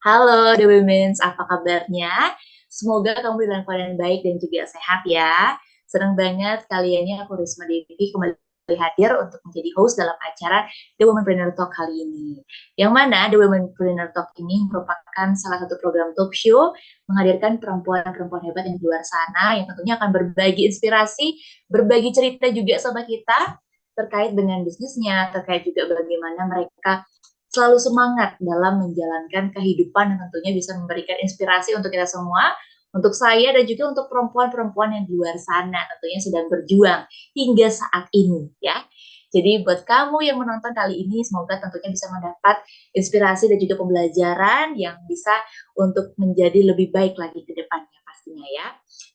Halo The Women's, apa kabarnya? Semoga kamu dalam keadaan baik dan juga sehat ya. Senang banget kaliannya aku Risma Devi kembali hadir untuk menjadi host dalam acara The Womenpreneur Talk kali ini. Yang mana The Womenpreneur Talk ini merupakan salah satu program talk show menghadirkan perempuan-perempuan hebat yang di luar sana yang tentunya akan berbagi inspirasi, berbagi cerita juga sama kita terkait dengan bisnisnya, terkait juga bagaimana mereka selalu semangat dalam menjalankan kehidupan yang tentunya bisa memberikan inspirasi untuk kita semua, untuk saya dan juga untuk perempuan-perempuan yang di luar sana tentunya sedang berjuang hingga saat ini ya. Jadi buat kamu yang menonton kali ini semoga tentunya bisa mendapat inspirasi dan juga pembelajaran yang bisa untuk menjadi lebih baik lagi ke depannya pastinya ya.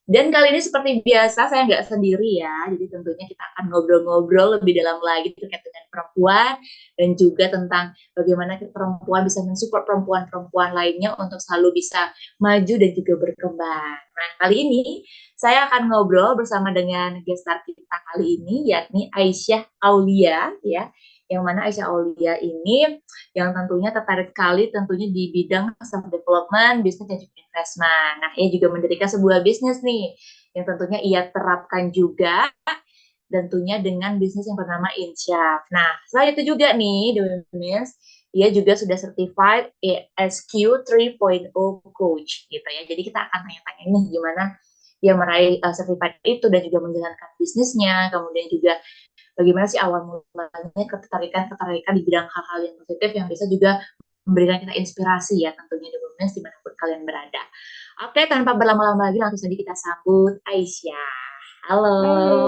Dan kali ini seperti biasa saya nggak sendiri ya, jadi tentunya kita akan ngobrol-ngobrol lebih dalam lagi terkait dengan perempuan dan juga tentang bagaimana perempuan bisa mensupport perempuan-perempuan lainnya untuk selalu bisa maju dan juga berkembang. Nah, kali ini saya akan ngobrol bersama dengan guest star kita kali ini, yakni Aisyah Aulia, ya. Yang mana Aisyah Aulia ini yang tentunya tertarik sekali tentunya di bidang self development, bisnis dan juga investment. Nah, ia juga mendirikan sebuah bisnis nih yang tentunya ia terapkan juga dan tentunya dengan bisnis yang bernama Insyaf. Nah, selain itu juga nih, The Women's, ia juga sudah certified ESQ 3.0 coach gitu ya. Jadi kita akan tanya-tanya nih gimana dia meraih certified itu dan juga menjalankan bisnisnya, kemudian juga bagaimana sih awal mulanya ketertarikan di bidang hal-hal yang positif yang bisa juga memberikan kita inspirasi ya tentunya The Women's dimanapun kalian berada. Oke, tanpa berlama-lama lagi langsung saja kita sambut Aisyah. Halo. Halo,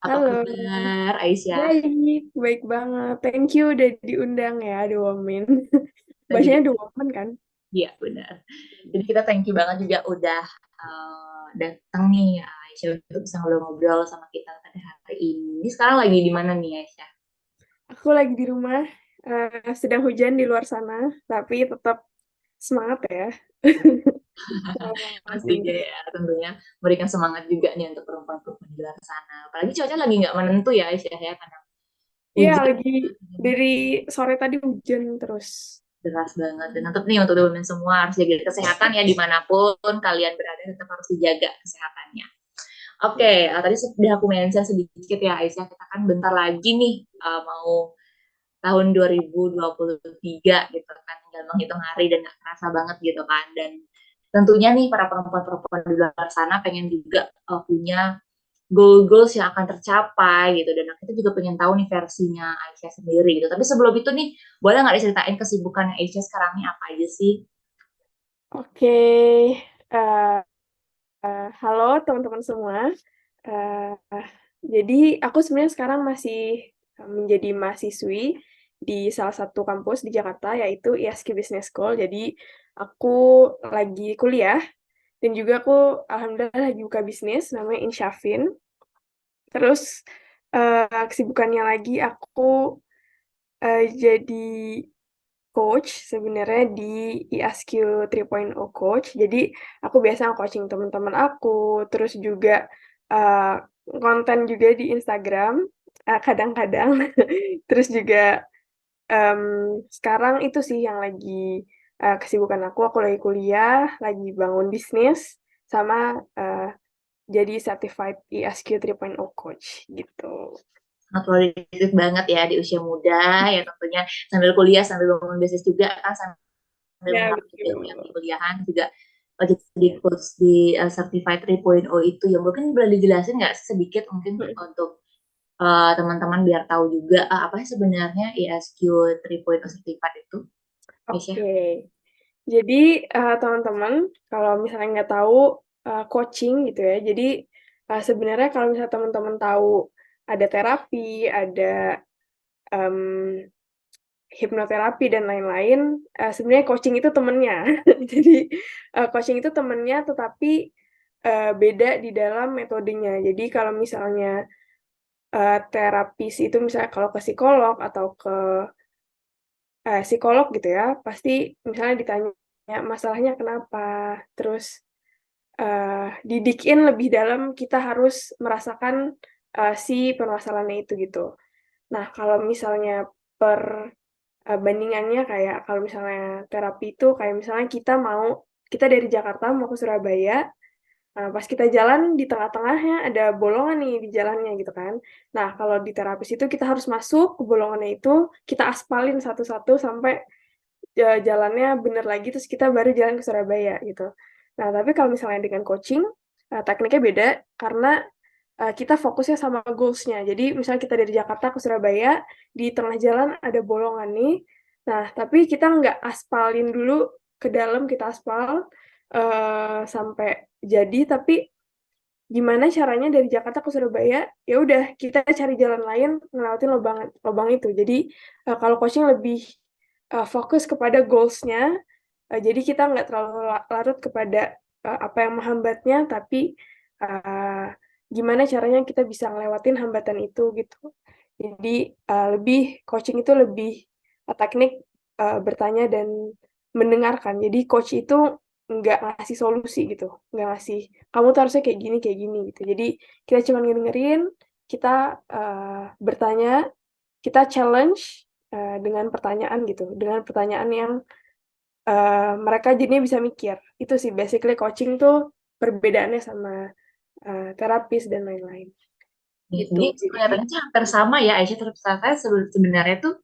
Apa halo, kabar, Aisyah? baik, baik banget. Thank you udah diundang ya, The Woman. Dan juga, Bacanya The Woman kan? iya benar. Jadi kita thank you banget juga udah datang nih Aisyah untuk bisa ngobrol-ngobrol sama kita pada hari ini. Ini sekarang lagi di mana nih Aisyah? Aku lagi di rumah, sedang hujan di luar sana, tapi tetap semangat ya. Semangat Pastinya ini. ya tentunya memberikan semangat juga nih untuk perempuan-perempuan di luar sana. Apalagi cuaca lagi nggak menentu ya Aisyah ya karena Iya, hujan lagi dari sore tadi hujan terus. deras banget. Dan tetap nih untuk teman-teman semua harus jaga kesehatan ya dimanapun kalian berada tetap harus dijaga kesehatannya. Oke, tadi sudah aku mention sedikit ya Aisyah, kita kan bentar lagi nih mau tahun 2023 gitu kan, tinggal menghitung hari dan gak kerasa banget gitu kan. Dan tentunya nih para perempuan-perempuan di luar sana pengen juga punya goals-goals yang akan tercapai gitu. Dan kita juga pengen tahu nih versinya Aisyah sendiri gitu. Tapi sebelum itu nih, boleh nggak diceritain kesibukan Aisyah sekarang nih apa aja sih? Oke, eh, halo teman-teman semua. Eh, jadi aku sebenarnya sekarang masih menjadi mahasiswi di salah satu kampus di Jakarta yaitu ISK Business School. Jadi aku lagi kuliah dan juga aku alhamdulillah lagi buka bisnis namanya Insyafin. Terus kesibukannya lagi aku jadi coach sebenarnya di ISQ 3.0 coach. Jadi aku biasa coaching teman-teman aku, terus juga uh, konten juga di Instagram kadang-kadang. Terus juga em, sekarang itu sih yang lagi kesibukan aku. Aku lagi kuliah, lagi bangun bisnis, sama uh, jadi certified ISQ 3.0 coach gitu. Sangat produktif banget ya di usia muda ya tentunya sambil kuliah sambil bangun bisnis juga kan sambil Ya, menyerap juga nih yang di betul. kuliahan juga lagi di coach di Certified 3.0 itu yang mungkin boleh dijelasin nggak sedikit mungkin untuk teman-teman biar tahu juga apa sih sebenarnya ISQ 3.0 Certified itu, Aisyah? Oke. Jadi teman-teman kalau misalnya nggak tahu coaching gitu ya, jadi sebenarnya kalau misalnya teman-teman tahu ada terapi, ada em, hipnoterapi dan lain-lain, sebenarnya coaching itu temennya. Jadi coaching itu temennya, tetapi beda di dalam metodenya. Jadi kalau misalnya terapis itu misalnya kalau ke psikolog atau ke psikolog gitu ya, pasti misalnya ditanya masalahnya kenapa, terus didikin lebih dalam, kita harus merasakan si permasalahannya itu gitu. Nah, kalau misalnya per bandingannya kayak kalau misalnya terapi itu kayak misalnya kita dari Jakarta mau ke Surabaya. Nah, pas kita jalan di tengah-tengahnya ada bolongan nih di jalannya gitu kan. Nah, kalau di terapis itu kita harus masuk ke bolongannya itu, kita aspalin satu-satu sampai jalannya bener lagi, terus kita baru jalan ke Surabaya gitu. Nah, tapi kalau misalnya dengan coaching, tekniknya beda karena kita fokusnya sama goals-nya. Jadi misalnya kita dari Jakarta ke Surabaya, di tengah jalan ada bolongan nih. Nah, tapi kita nggak aspalin dulu ke dalam, kita aspal sampai jadi, tapi gimana caranya dari Jakarta ke Surabaya, ya udah kita cari jalan lain ngelewatin lubang itu. Jadi kalau coaching lebih fokus kepada goals-nya, jadi kita nggak terlalu larut kepada apa yang menghambatnya, tapi gimana caranya kita bisa ngelewatin hambatan itu gitu. Jadi coaching itu lebih teknik bertanya dan mendengarkan. Jadi coach itu nggak ngasih solusi gitu, nggak ngasih kamu tuh harusnya kayak gini gitu. Jadi kita cuma ngedengerin, kita bertanya, kita challenge dengan pertanyaan gitu, dengan pertanyaan yang mereka jadinya bisa mikir. Itu sih basically coaching tuh perbedaannya sama terapis dan lain-lain gitu. Jadi Jadi, kelihatannya sih hampir sama ya Aisyah, terus saya sebenarnya tuh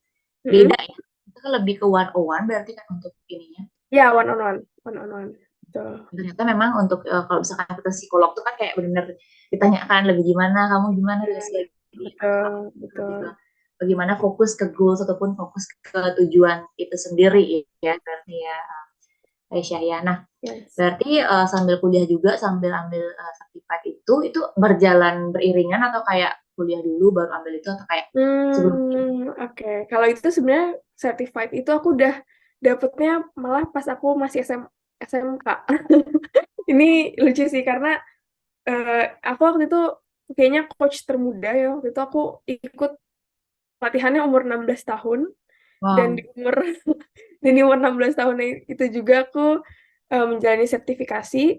mm-mm. beda ya. Itu kan lebih ke one on one berarti kan untuk ininya. Ya one on one, one on one. Betul. Ternyata memang untuk kalau misalkan kita psikolog tuh kan kayak benar-benar ditanyakan lebih gimana, kamu gimana dan sebagainya. Betul, Lebih betul. ke bagaimana fokus ke goals ataupun fokus ke tujuan itu sendiri ya berarti ya Aisyah ya. Nah, Yes. berarti sambil kuliah juga sambil ambil sertifikat itu berjalan beriringan atau kayak kuliah dulu baru ambil itu atau kayak sebelum Oke. Kalau itu sebenarnya certified itu aku udah dapetnya malah pas aku masih SMK. Ini lucu sih karena aku waktu itu kayaknya coach termuda ya. Waktu itu aku ikut latihannya umur 16 tahun dan wow. dan di umur 16 tahun itu juga aku menjalani sertifikasi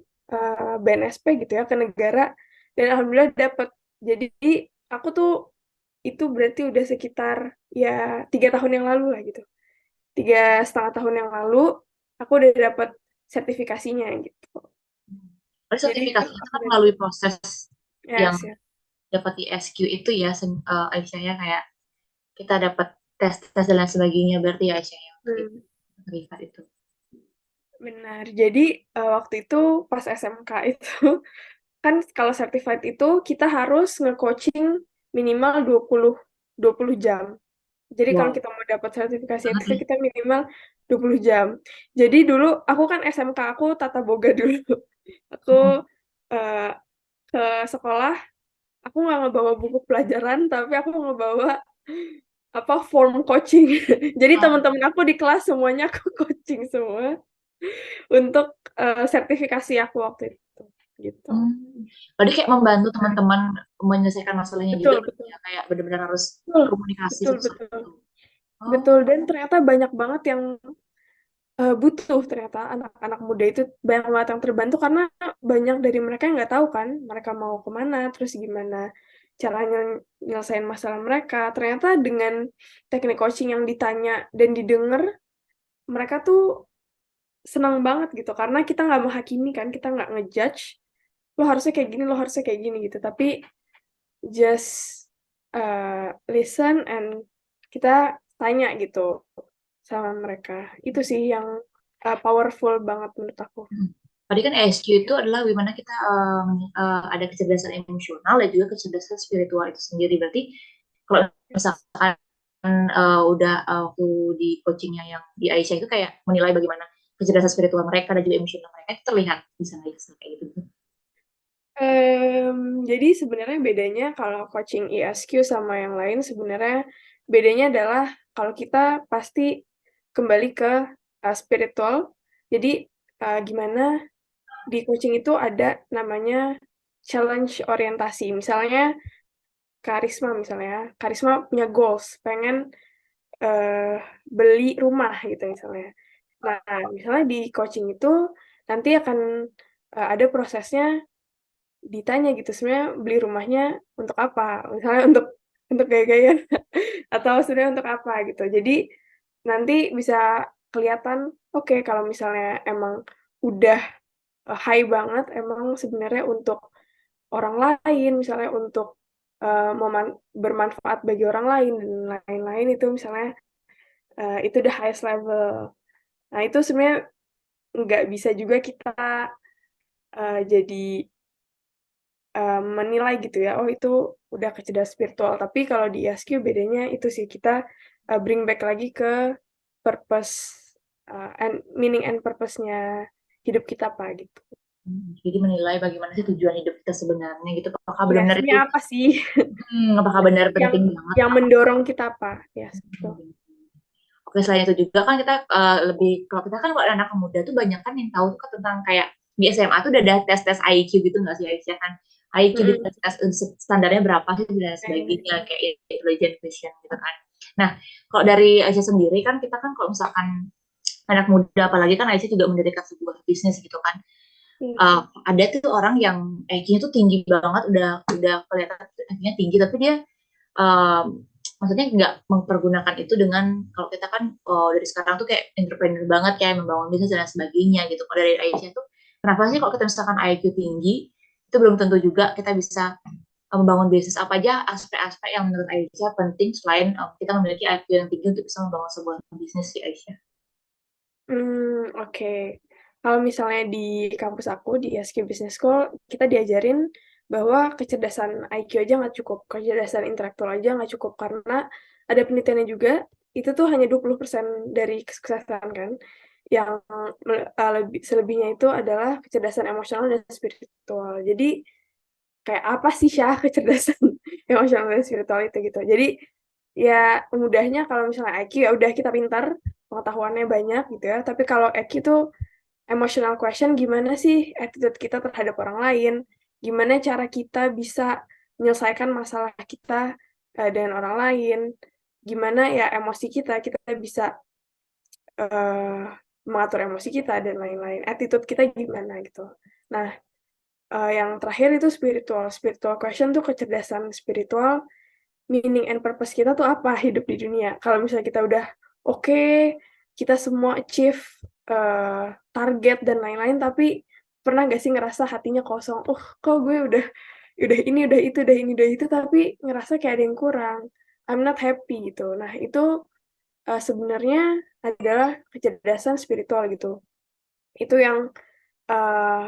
BNSP gitu ya ke negara dan alhamdulillah dapat. Jadi aku tuh itu berarti udah sekitar ya 3 tahun yang lalu lah gitu. 3,5 tahun yang lalu aku udah dapat sertifikasinya gitu. Tapi Jadi itu sertifikasi itu kan melalui proses yang yes ya. dapat di SQ itu ya Aisyah ya kayak kita dapat tes dan lain sebagainya berarti ya Aisyah ya untuk Hmm, sertifikat itu. benar. Jadi waktu itu pas SMK itu kan kalau certified itu kita harus nge-coaching minimal 20 jam. Jadi kalau Wow. kita mau dapat sertifikasi Banget itu ya. kita minimal 20 jam. Jadi dulu aku kan SMK aku tata boga dulu. Aku Hmm. eh, ke sekolah, aku nggak ngebawa buku pelajaran, tapi aku ngebawa apa form coaching. Jadi Ah, teman-teman aku di kelas semuanya aku coaching semua untuk sertifikasi aku waktu itu. Gitu. hmm. Berarti kayak membantu teman-teman menyelesaikan masalahnya juga Betul, berarti betul. ya kayak benar-benar harus Betul, komunikasi betul, betul. satu-satu. Oh. Betul, dan ternyata banyak banget yang butuh ternyata anak-anak muda itu banyak banget yang terbantu karena banyak dari mereka yang nggak tahu kan mereka mau kemana, terus gimana caranya nyelesain masalah mereka. Ternyata dengan teknik coaching yang ditanya dan didengar, mereka tuh senang banget gitu karena kita nggak menghakimi kan, kita nggak ngejudge, lo harusnya kayak gini, lo harusnya kayak gini gitu. Tapi just listen and kita tanya gitu sama mereka. Itu sih yang powerful banget menurut aku. Hmm. Tadi kan ESQ itu adalah bagaimana kita ada kecerdasan emosional dan juga kecerdasan spiritual itu sendiri. Berarti kalau misalkan udah waktu di coachingnya yang di Aisyah itu kayak menilai bagaimana kecerdasan spiritual mereka dan juga emosional mereka itu terlihat di sana kayak gitu. Jadi sebenarnya bedanya kalau coaching ESQ sama yang lain sebenarnya bedanya adalah kalau kita pasti kembali ke spiritual. Jadi gimana di coaching itu ada namanya challenge orientasi. Misalnya Karisma punya goals, pengen eh, beli rumah gitu misalnya. Nah, misalnya di coaching itu nanti akan ada prosesnya ditanya gitu sebenarnya beli rumahnya untuk apa? Misalnya untuk gaya-gaya atau sebenarnya untuk apa gitu. Jadi nanti bisa kelihatan, oke, kalau misalnya emang udah high banget, emang sebenarnya untuk orang lain, misalnya untuk bermanfaat bagi orang lain dan lain-lain, itu misalnya itu the highest level. Nah, itu sebenarnya nggak bisa juga kita jadi menilai gitu ya, oh itu udah kecerdasan spiritual. Tapi kalau di ESQ bedanya itu sih, kita bring back lagi ke purpose, and meaning and purpose-nya hidup kita apa gitu. Jadi menilai bagaimana sih tujuan hidup kita sebenarnya gitu. Apakah Ya, benar-benar itu, sebenarnya apa sih apakah benar yang penting banget? yang mendorong kita apa? Ya, betul. Oke, selain itu juga kan kita lebih, kalau kita kan kalau anak muda tuh banyak kan yang tahu tuh kan tentang kayak di SMA tuh udah ada tes-tes IQ gitu nggak sih Aisyah kan? IQ di Mm-mm. tes-tes standarnya berapa sih dan sebagainya Oke. kayak intelligent question gitu kan. Nah, kalau dari Aisyah sendiri kan kita kan kalau misalkan anak muda apalagi kan Aisyah juga mendirikan sebuah bisnis gitu kan. Iya. Ada tuh orang yang IQ-nya tuh tinggi banget, udah kelihatan IQ-nya tinggi tapi dia maksudnya nggak mempergunakan itu dengan, kalau kita kan dari sekarang tuh kayak entrepreneur banget kayak membangun bisnis dan sebagainya gitu. Kalau dari Aisyah tuh kenapa sih kalau kita misalkan IQ tinggi itu belum tentu juga kita bisa membangun bisnis? Apa aja aspek-aspek yang menurut Aisyah penting selain kita memiliki IQ yang tinggi untuk bisa membangun sebuah bisnis sih Aisyah? Oke. Kalau misalnya di kampus aku, di ISQ Business School, kita diajarin bahwa kecerdasan IQ aja nggak cukup, kecerdasan intelektual aja nggak cukup, karena ada penelitiannya juga, itu tuh hanya 20% dari kesuksesan kan, yang selebihnya itu adalah kecerdasan emosional dan spiritual. Jadi, kayak apa sih Syah kecerdasan emosional dan spiritual itu gitu. Jadi, ya mudahnya kalau misalnya IQ ya udah kita pintar, pengetahuannya banyak gitu ya. Tapi kalau EQ tuh emotional question, gimana sih attitude kita terhadap orang lain? Gimana cara kita bisa menyelesaikan masalah kita dengan orang lain? Gimana ya emosi kita bisa eh, mengatur emosi kita dan lain-lain. Attitude kita gimana gitu. Nah, yang terakhir itu spiritual. Spiritual question tuh kecerdasan spiritual, meaning and purpose kita tuh apa hidup di dunia. Kalau misalnya kita udah oke, kita semua achieve target dan lain-lain, tapi pernah gak sih ngerasa hatinya kosong? Kok gue udah ini, udah itu, udah ini, udah itu, tapi ngerasa kayak ada yang kurang. I'm not happy gitu. Nah, itu sebenarnya adalah kecerdasan spiritual gitu. Itu yang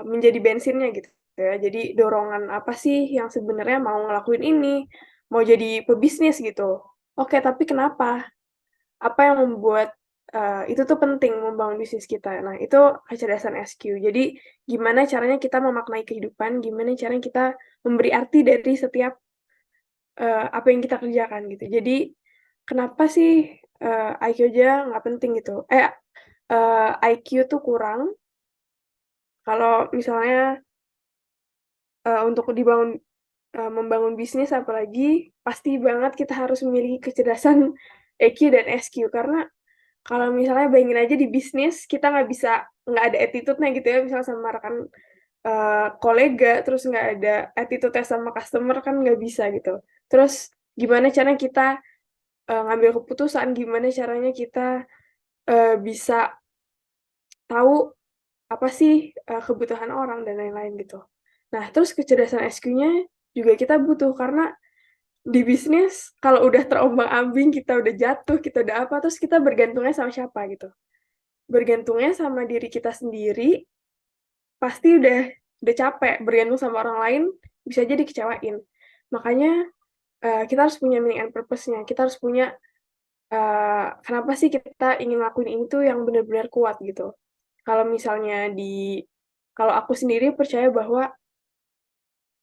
menjadi bensinnya gitu ya. Jadi dorongan apa sih yang sebenarnya mau ngelakuin ini, mau jadi pebisnis gitu. Oke, tapi kenapa? Apa yang membuat itu tuh penting membangun bisnis kita. Nah, itu kecerdasan SQ. Jadi gimana caranya kita memaknai kehidupan, gimana caranya kita memberi arti dari setiap apa yang kita kerjakan gitu. Jadi kenapa sih IQ aja nggak penting gitu? IQ tuh kurang kalau misalnya untuk membangun bisnis, apalagi pasti banget kita harus memiliki kecerdasan EQ dan SQ, karena kalau misalnya bayangin aja di bisnis kita nggak ada attitude-nya gitu ya, misalnya sama rekan kolega, terus nggak ada attitude-nya sama customer, kan nggak bisa gitu. Terus gimana caranya kita ngambil keputusan, gimana caranya kita bisa tahu apa sih kebutuhan orang dan lain-lain gitu. Nah, terus kecerdasan SQ-nya juga kita butuh, karena di bisnis kalau udah terombang-ambing, kita udah jatuh, kita udah apa, terus kita bergantungnya sama siapa gitu. Bergantungnya sama diri kita sendiri, pasti udah capek. Bergantung sama orang lain bisa jadi kecewain. Makanya kita harus punya meaning and purpose-nya. Kita harus punya kenapa sih kita ingin lakuin ini tuh yang benar-benar kuat gitu. Kalau misalnya kalau aku sendiri percaya bahwa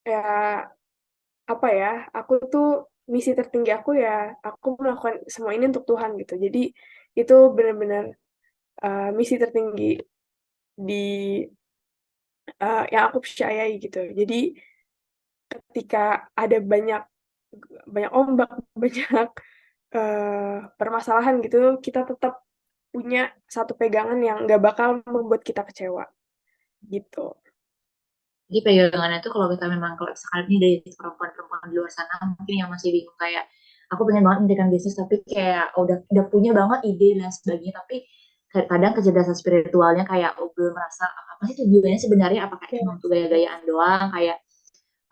ya apa ya, aku tuh misi tertinggi aku ya, aku melakukan semua ini untuk Tuhan gitu. Jadi itu benar-benar misi tertinggi di yang aku percayai gitu. Jadi ketika ada banyak banyak ombak, banyak permasalahan gitu, kita tetap punya satu pegangan yang nggak bakal membuat kita kecewa gitu. Jadi pegangannya tuh kalau kita memang, kalau sekarang ini dari perempuan-perempuan di luar sana mungkin yang masih bingung kayak aku pengen banget mendirikan bisnis tapi kayak udah punya banget ide dan sebagainya, tapi kadang kecerdasan spiritualnya kayak belum merasa apa sih tujuannya sebenarnya, apakah emang Yes, tuh yes. gaya-gayaan doang, kayak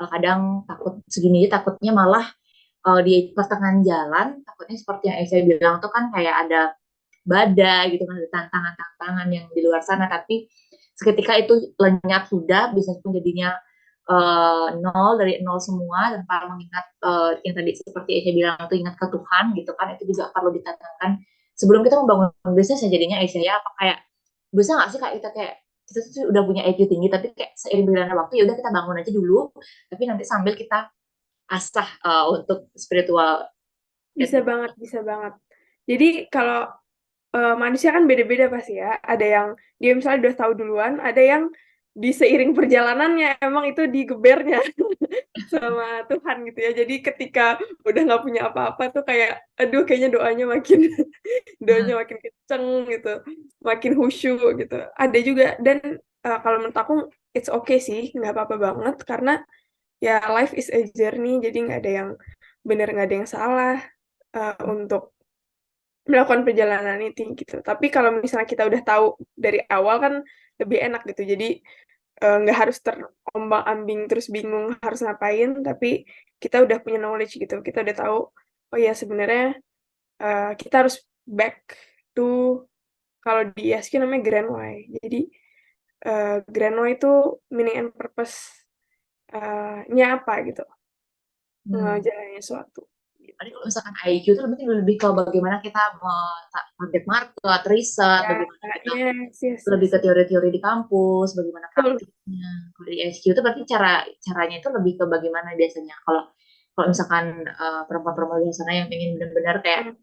kadang takut segini takutnya malah di pertengahan jalan takutnya seperti yang saya bilang tuh kan kayak ada badai gitu kan, ada tantangan-tantangan yang di luar sana, tapi seketika itu lenyap sudah bisnis pun jadinya nol, dari nol semua tanpa mengingat yang tadi seperti Aisyah bilang itu ingat ke Tuhan gitu kan, itu juga perlu ditanamkan sebelum kita membangun bisnis ya. Jadinya Aisyah ya apa kayak bisa nggak sih kayak kita tuh udah punya IQ tinggi tapi kayak seiring berjalannya waktu ya udah kita bangun aja dulu, tapi nanti sambil kita asah untuk spiritual Bisa itu. banget, bisa banget. Jadi kalau manusia kan beda-beda pasti ya. Ada yang dia misalnya udah tahu duluan, ada yang di seiring perjalanannya emang itu digebernya sama Tuhan gitu ya. Jadi ketika udah nggak punya apa-apa tuh kayak, aduh kayaknya doanya makin doanya Hmm. makin kenceng gitu, makin khusyuk gitu. Ada juga dan kalau menurut aku it's okay sih, nggak apa-apa banget karena ya life is a journey, jadi nggak ada yang benar, nggak ada yang salah untuk melakukan perjalanan itu gitu. Tapi kalau misalnya kita udah tahu dari awal kan lebih enak gitu. Jadi nggak harus terombang-ambing terus bingung harus ngapain, tapi kita udah punya knowledge gitu. Kita udah tahu, oh ya sebenarnya kita harus back to kalau di ISQ namanya Grand Why. Jadi Grand Why itu meaning and purpose-nya apa gitu, Hmm. ngejalanin sesuatu. Tadi kalau misalkan IQ itu lebih ke bagaimana kita target market, riset, Ya, bagaimana kita yes, yes, lebih yes. ke teori-teori di kampus, bagaimana Betul. praktiknya. Kalau di ISQ itu berarti caranya itu lebih ke bagaimana biasanya. Kalau kalau misalkan perempuan-perempuan di sana yang ingin benar-benar kayak Hmm.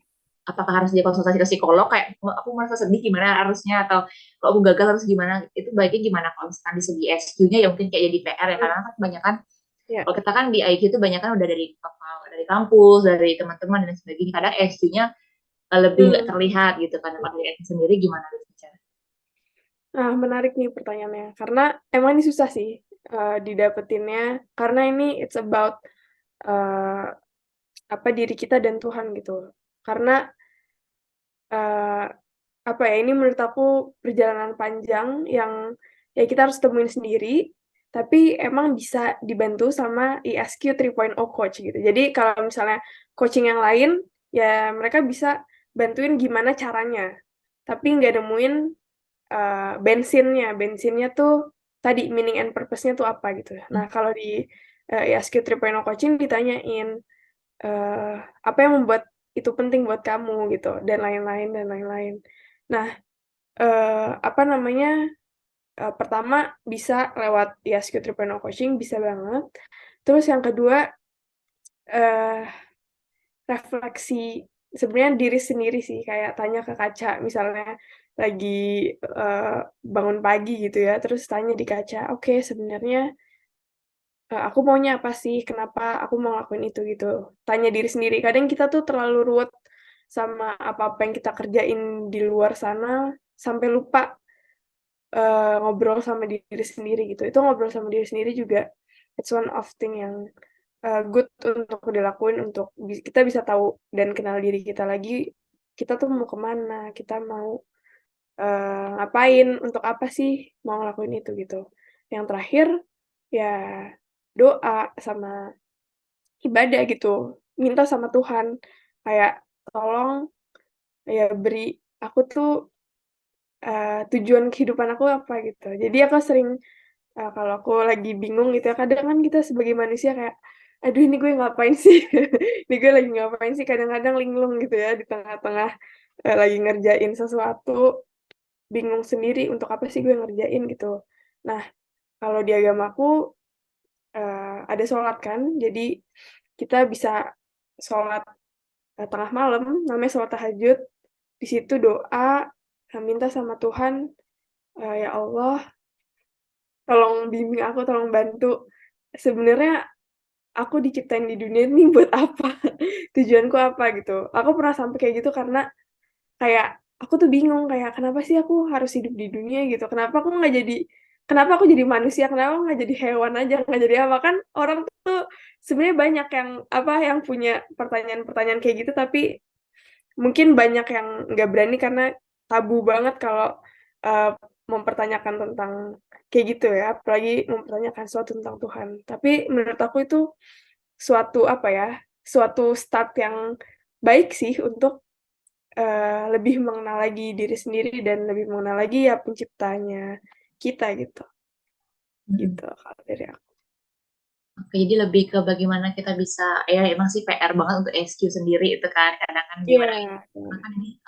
apakah harus dia konsultasi ke psikolog kayak aku merasa sedih gimana harusnya, atau kalau aku gagal harus gimana, itu baiknya gimana kalau misalkan di segi SQ-nya ya mungkin kayak jadi PR ya, karena kan kebanyakan Ya. kalau kita kan di IQ itu banyak kan udah dari kampus, dari teman-teman dan sebagainya. Kadang SQ-nya lebih nggak Hmm. terlihat gitu kan. Kalau dari IQ sendiri gimana bicara? Nah, menarik nih pertanyaannya. Karena emang ini susah sih didapetinnya. Karena ini it's about eh, apa diri kita dan Tuhan gitu. Karena eh, apa ya ini menurut aku perjalanan panjang yang ya kita harus temuin sendiri. Tapi emang bisa dibantu sama ISQ 3.0 coach gitu. Jadi kalau misalnya coaching yang lain, ya mereka bisa bantuin gimana caranya. Tapi nggak nemuin bensinnya tuh tadi meaning and purpose-nya tuh apa gitu. Nah, kalau di ISQ 3.0 coaching ditanyain eh, apa yang membuat itu penting buat kamu gitu dan lain-lain dan lain-lain. Nah, apa namanya? Pertama bisa lewat ISQ 3.0 coaching bisa banget. Terus yang kedua eh refleksi sebenarnya diri sendiri sih, kayak tanya ke kaca misalnya lagi bangun pagi gitu ya, terus tanya di kaca, oke sebenarnya aku maunya apa sih, kenapa aku mau ngelakuin itu gitu. Tanya diri sendiri. Kadang kita tuh terlalu ruwet sama apa-apa yang kita kerjain di luar sana sampai lupa ngobrol sama diri sendiri gitu. Itu ngobrol sama diri sendiri juga it's one of thing yang good untuk dilakuin untuk kita bisa tahu dan kenal diri kita lagi, kita tuh mau kemana, kita mau ngapain, untuk apa sih mau ngelakuin itu gitu. Yang terakhir ya doa sama ibadah gitu, minta sama Tuhan kayak tolong ya beri aku tuh tujuan kehidupan aku apa gitu. Jadi aku sering kalau aku lagi bingung gitu ya, kadang kan kita sebagai manusia kayak, "Aduh ini gue ngapain sih? Ini gue lagi ngapain sih?" Kadang-kadang linglung gitu ya di tengah-tengah, lagi ngerjain sesuatu, bingung sendiri untuk apa sih gue ngerjain gitu. Nah, kalau di agamaku, ada sholat kan, jadi kita bisa sholat, tengah malam, namanya sholat tahajud. Di situ doa, minta sama Tuhan, "Ya Allah, tolong bimbing aku, tolong bantu. Sebenarnya aku diciptain di dunia ini buat apa? Tujuanku apa?" Gitu. Aku pernah sampai kayak gitu karena kayak aku tuh bingung kayak, "Kenapa sih aku harus hidup di dunia?" Gitu. "Kenapa aku nggak jadi kenapa aku jadi manusia, kenapa nggak jadi hewan aja, nggak jadi apa, kan orang tuh sebenarnya banyak yang, apa, yang punya pertanyaan-pertanyaan kayak gitu, tapi mungkin banyak yang nggak berani karena tabu banget kalau, eee, mempertanyakan tentang kayak gitu ya, apalagi mempertanyakan sesuatu tentang Tuhan. Tapi menurut aku itu suatu, apa ya, suatu start yang baik sih untuk, lebih mengenal lagi diri sendiri dan lebih mengenal lagi ya penciptanya kita gitu, Mm-mm. gitu kalau dari aku. Oke, jadi lebih ke bagaimana kita bisa, ya emang sih PR banget untuk SQ sendiri itu kan, kadang kan gimana, Iya, kan ini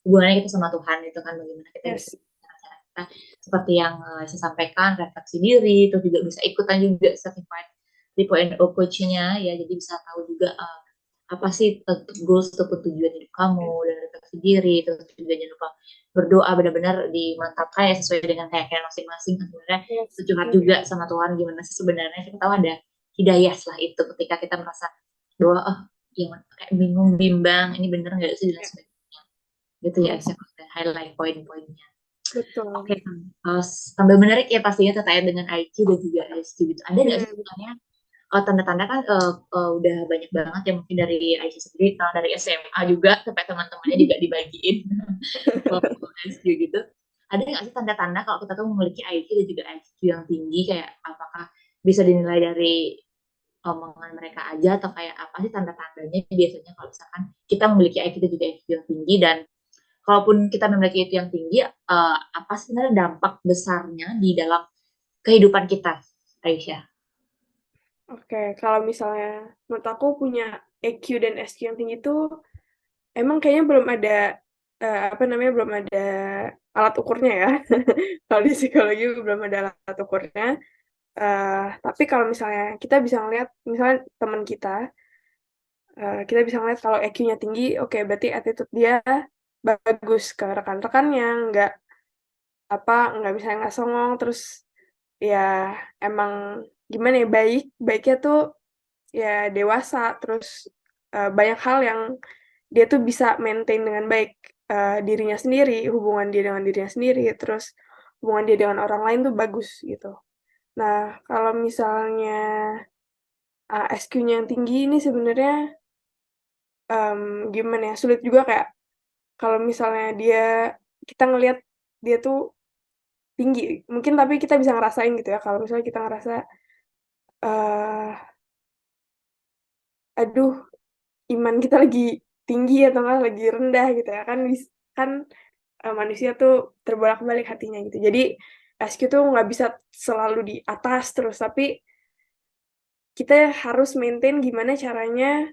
hubungannya kita sama Tuhan itu kan, bagaimana kita bisa yes, cara-cara kita seperti yang saya sampaikan, refleksi diri, itu juga bisa ikutan juga certified 3.0 coach-nya ya, jadi bisa tahu juga apa sih goals ataupun tujuan hidup kamu, dan refleksi diri, terus juga jangan lupa berdoa benar-benar dimantapkan ya sesuai dengan keyakinan masing-masing kan, sebenarnya yes, curhat betul juga ya. sama Tuhan gimana sih sebenarnya, kita tahu ada hidayah setelah itu ketika kita merasa bahwa oh yang kayak bingung bimbang ini bener nggak sih dan Ya, sebagainya gitu ya, yes, saya highlight poin-poinnya. betul. Oke, tambah menarik ya pastinya terkait dengan IQ dan juga SQ gitu. Ada nggak sih Benar, sebenarnya tanda-tanda kan udah banyak banget ya mungkin dari Aisyah sendiri, kalau dari SMA juga sampai teman-temannya juga dibagiin SQ gitu. Ada nggak sih tanda-tanda kalau kita tuh memiliki IQ dan juga SQ yang tinggi, kayak apakah bisa dinilai dari omongan mereka aja, atau kayak apa sih tanda-tandanya biasanya kalau misalkan kita memiliki IQ dan juga SQ yang tinggi, dan kalaupun kita memiliki itu yang tinggi, apa sih sebenarnya dampak besarnya di dalam kehidupan kita, Aisyah? oke, kalau misalnya menurut aku punya EQ dan SQ yang tinggi itu emang kayaknya belum ada, apa namanya, belum ada alat ukurnya ya. Kalau di psikologi belum ada alat ukurnya, tapi kalau misalnya kita bisa ngelihat misalnya teman kita, kita bisa ngelihat kalau EQ-nya tinggi, oke berarti attitude dia bagus ke rekan-rekannya, nggak bisa nggak songong, terus ya emang gimana ya, baiknya tuh ya dewasa, terus, banyak hal yang dia tuh bisa maintain dengan baik, dirinya sendiri, hubungan dia dengan dirinya sendiri, terus hubungan dia dengan orang lain tuh bagus gitu. Nah, kalau misalnya, SQ-nya yang tinggi ini sebenarnya, gimana ya, sulit juga kayak kalau misalnya kita ngelihat dia tuh tinggi, mungkin tapi kita bisa ngerasain gitu ya, kalau misalnya kita ngerasa, eee, aduh iman kita lagi tinggi atau enggak lagi rendah gitu ya, kan, manusia tuh terbolak-balik hatinya gitu. Jadi SQ tuh nggak bisa selalu di atas terus, tapi kita harus maintain gimana caranya,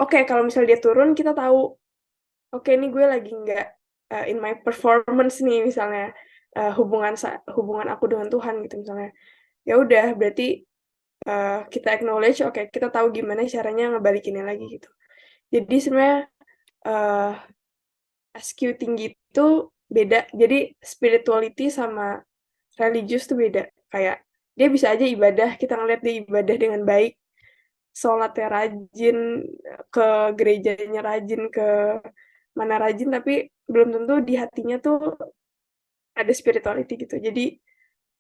oke kalau misalnya dia turun kita tahu, oke ini gue lagi nggak, in my performance nih misalnya, hubungan aku dengan Tuhan gitu misalnya. Ya udah berarti, kita acknowledge, oke kita tahu gimana caranya ngebalikinnya lagi gitu. Jadi sebenarnya, eee, SQ tinggi itu beda, jadi spirituality sama religius tuh beda. Kayak dia bisa aja ibadah, kita ngeliat dia ibadah dengan baik, sholatnya rajin, ke gerejanya rajin, ke mana rajin, tapi belum tentu di hatinya tuh ada spirituality gitu. Jadi,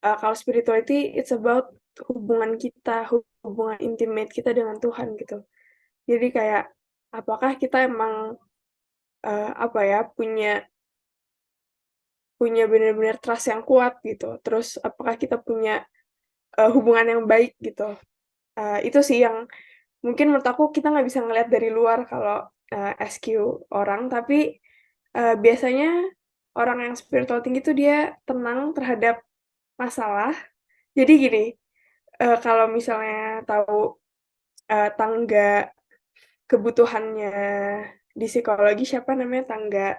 kalau spirituality it's about hubungan kita, hubungan intimate kita dengan Tuhan gitu. Jadi kayak, apakah kita emang, apa ya, punya punya bener-bener trust yang kuat gitu, terus apakah kita punya, hubungan yang baik gitu. Itu sih yang mungkin menurut aku kita nggak bisa ngelihat dari luar kalau, SQ orang, tapi, biasanya orang yang spiritual tinggi tuh dia tenang terhadap masalah. Jadi gini, kalau misalnya tahu, tangga kebutuhannya di psikologi siapa namanya, tangga,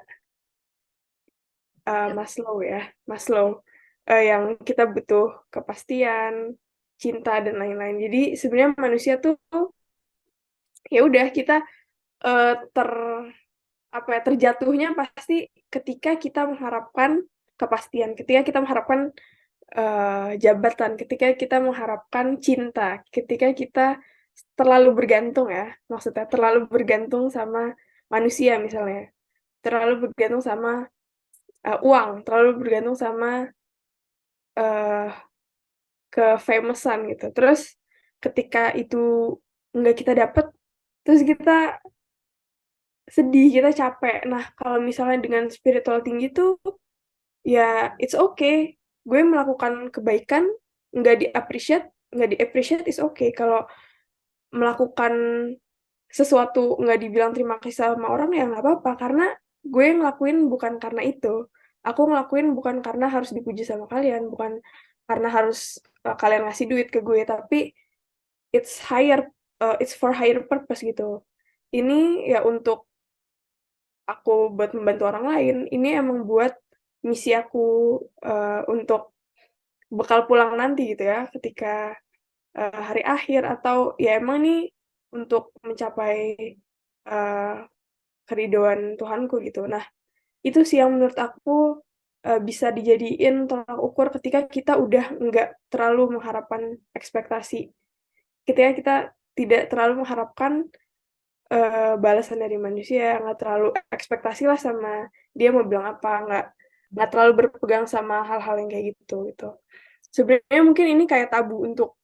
Maslow ya, Maslow, yang kita butuh kepastian, cinta, dan lain-lain. Jadi sebenarnya manusia tuh ya udah kita, eee, ter apa ya, terjatuhnya pasti ketika kita mengharapkan kepastian, ketika kita mengharapkan, jabatan, ketika kita mengharapkan cinta, ketika kita terlalu bergantung ya, maksudnya terlalu bergantung sama manusia misalnya, terlalu bergantung sama, uang, terlalu bergantung sama uh, ke-famous-an gitu. Terus ketika itu nggak kita dapet, terus kita sedih, kita capek. Nah, kalau misalnya dengan spiritual tinggi tuh, ya it's okay. Gue melakukan kebaikan, nggak di-appreciate is okay. Kalau melakukan sesuatu nggak dibilang terima kasih sama orang ya nggak apa-apa, karena gue ngelakuin bukan karena itu. Aku ngelakuin bukan karena harus dipuji sama kalian, bukan karena harus kalian ngasih duit ke gue, tapi it's for higher purpose gitu. Ini ya untuk aku buat membantu orang lain. Ini emang buat misi aku untuk bekal pulang nanti gitu ya, ketika hari akhir, atau ya emang nih untuk mencapai uh, keridhaan Tuhanku gitu. Nah, itu sih yang menurut aku bisa dijadiin tolak ukur ketika kita udah nggak terlalu mengharapkan ekspektasi. Ketika kita tidak terlalu mengharapkan balasan dari manusia, nggak terlalu ekspektasi lah sama dia mau bilang apa, nggak terlalu berpegang sama hal-hal yang kayak gitu gitu. Sebenarnya mungkin ini kayak tabu untuk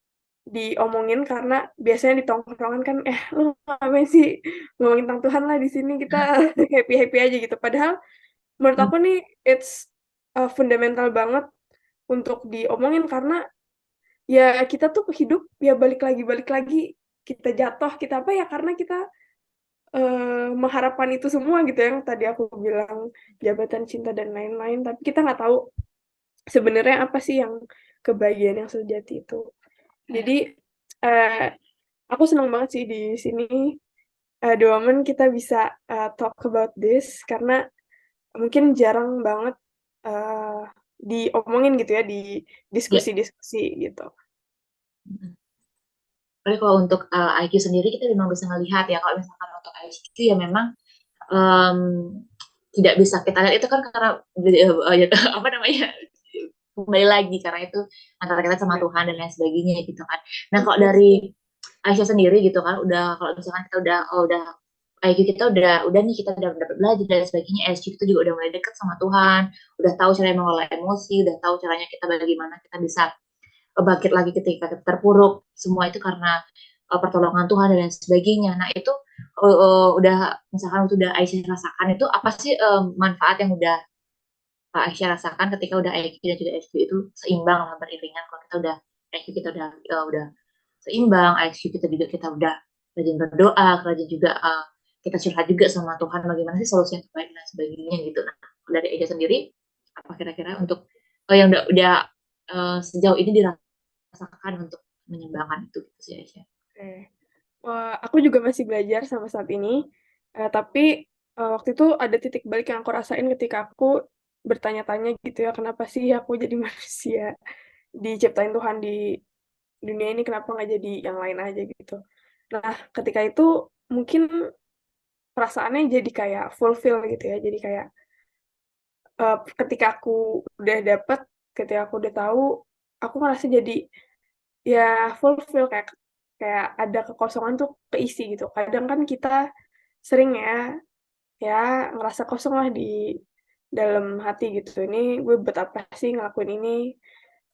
diomongin karena biasanya di tongkrongan kan lu ngapain sih ngomongin tentang Tuhan lah, di sini kita happy happy aja gitu. Padahal menurut Hmm. aku nih it's fundamental banget untuk diomongin, karena ya kita tuh hidup ya balik lagi kita jatuh, kita apa ya, karena kita mengharapkan itu semua gitu, yang tadi aku bilang jabatan, cinta dan lain-lain, tapi kita nggak tahu sebenarnya apa sih yang kebahagiaan yang sejati itu. Jadi uh, aku senang banget sih di sini The Woman kita bisa talk about this, karena mungkin jarang banget uh, diomongin gitu ya di Ya. diskusi-diskusi gitu. Tapi kalau untuk IQ sendiri kita memang bisa melihat ya, kalau misalkan untuk IQ ya memang um, tidak bisa kita lihat itu kan karena apa namanya, kembali lagi karena itu antara kita sama Ya. Tuhan dan lain sebagainya gitu kan. Nah kalau dari Aisyah sendiri gitu kan, udah kalau misalkan kita udah IQ kita udah nih, kita udah dapat belajar dan sebagainya, SQ kita juga udah mulai dekat sama Tuhan, udah tahu cara mengelola emosi, udah tahu caranya kita bagaimana kita bisa bangkit lagi ketika kita terpuruk, semua itu karena pertolongan Tuhan dan lain sebagainya. Nah itu udah misalkan itu udah Aisyah rasakan, itu apa sih manfaat yang udah Aisyah rasakan ketika udah IQ dan juga SQ itu seimbang lah, beriringan. Kalau kita udah IQ kita udah seimbang, IQ kita juga kita udah rajin berdoa, rajin juga kita curhat juga sama Tuhan bagaimana sih solusi yang terbaik dan sebagainya gitu. Nah dari Aisyah sendiri apa kira-kira untuk yang udah sejauh ini dirasakan untuk menyeimbangkan itu gitu sih Aisyah. Oke. Wah, aku juga masih belajar sampai saat ini, tapi waktu itu ada titik balik yang aku rasain ketika aku bertanya-tanya gitu ya, kenapa sih aku jadi manusia, diciptain Tuhan di dunia ini, kenapa nggak jadi yang lain aja gitu. Nah, ketika itu mungkin perasaannya jadi kayak fulfill gitu ya, jadi kayak ketika aku udah dapet, ketika aku udah tahu, aku ngerasa jadi ya fulfill, kayak kayak ada kekosongan tuh keisi gitu. Kadang kan kita sering ya ngerasa kosong lah di dalam hati gitu. Ini gue buat apa sih ngelakuin ini?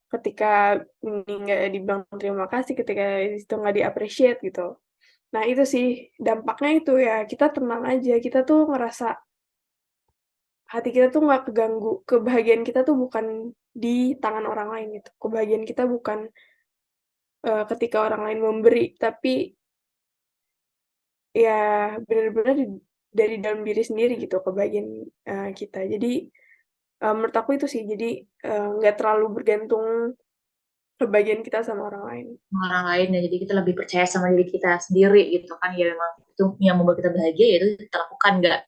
Ketika ini nggak dibilang terima kasih, ketika itu nggak di-appreciate gitu. Nah itu sih dampaknya itu ya, kita tenang aja, kita tuh ngerasa hati kita tuh nggak keganggu, kebahagiaan kita tuh bukan di tangan orang lain gitu. Kebahagiaan kita bukan ketika orang lain memberi, tapi ya benar-benar dari dalam diri sendiri gitu kebahagiaan kita. Jadi menurut aku itu sih, jadi nggak terlalu bergantung kebahagiaan kita sama orang lain. Orang lain ya, jadi kita lebih percaya sama diri kita sendiri gitu kan, ya memang itu yang membuat kita bahagia, ya itu kita lakukan, nggak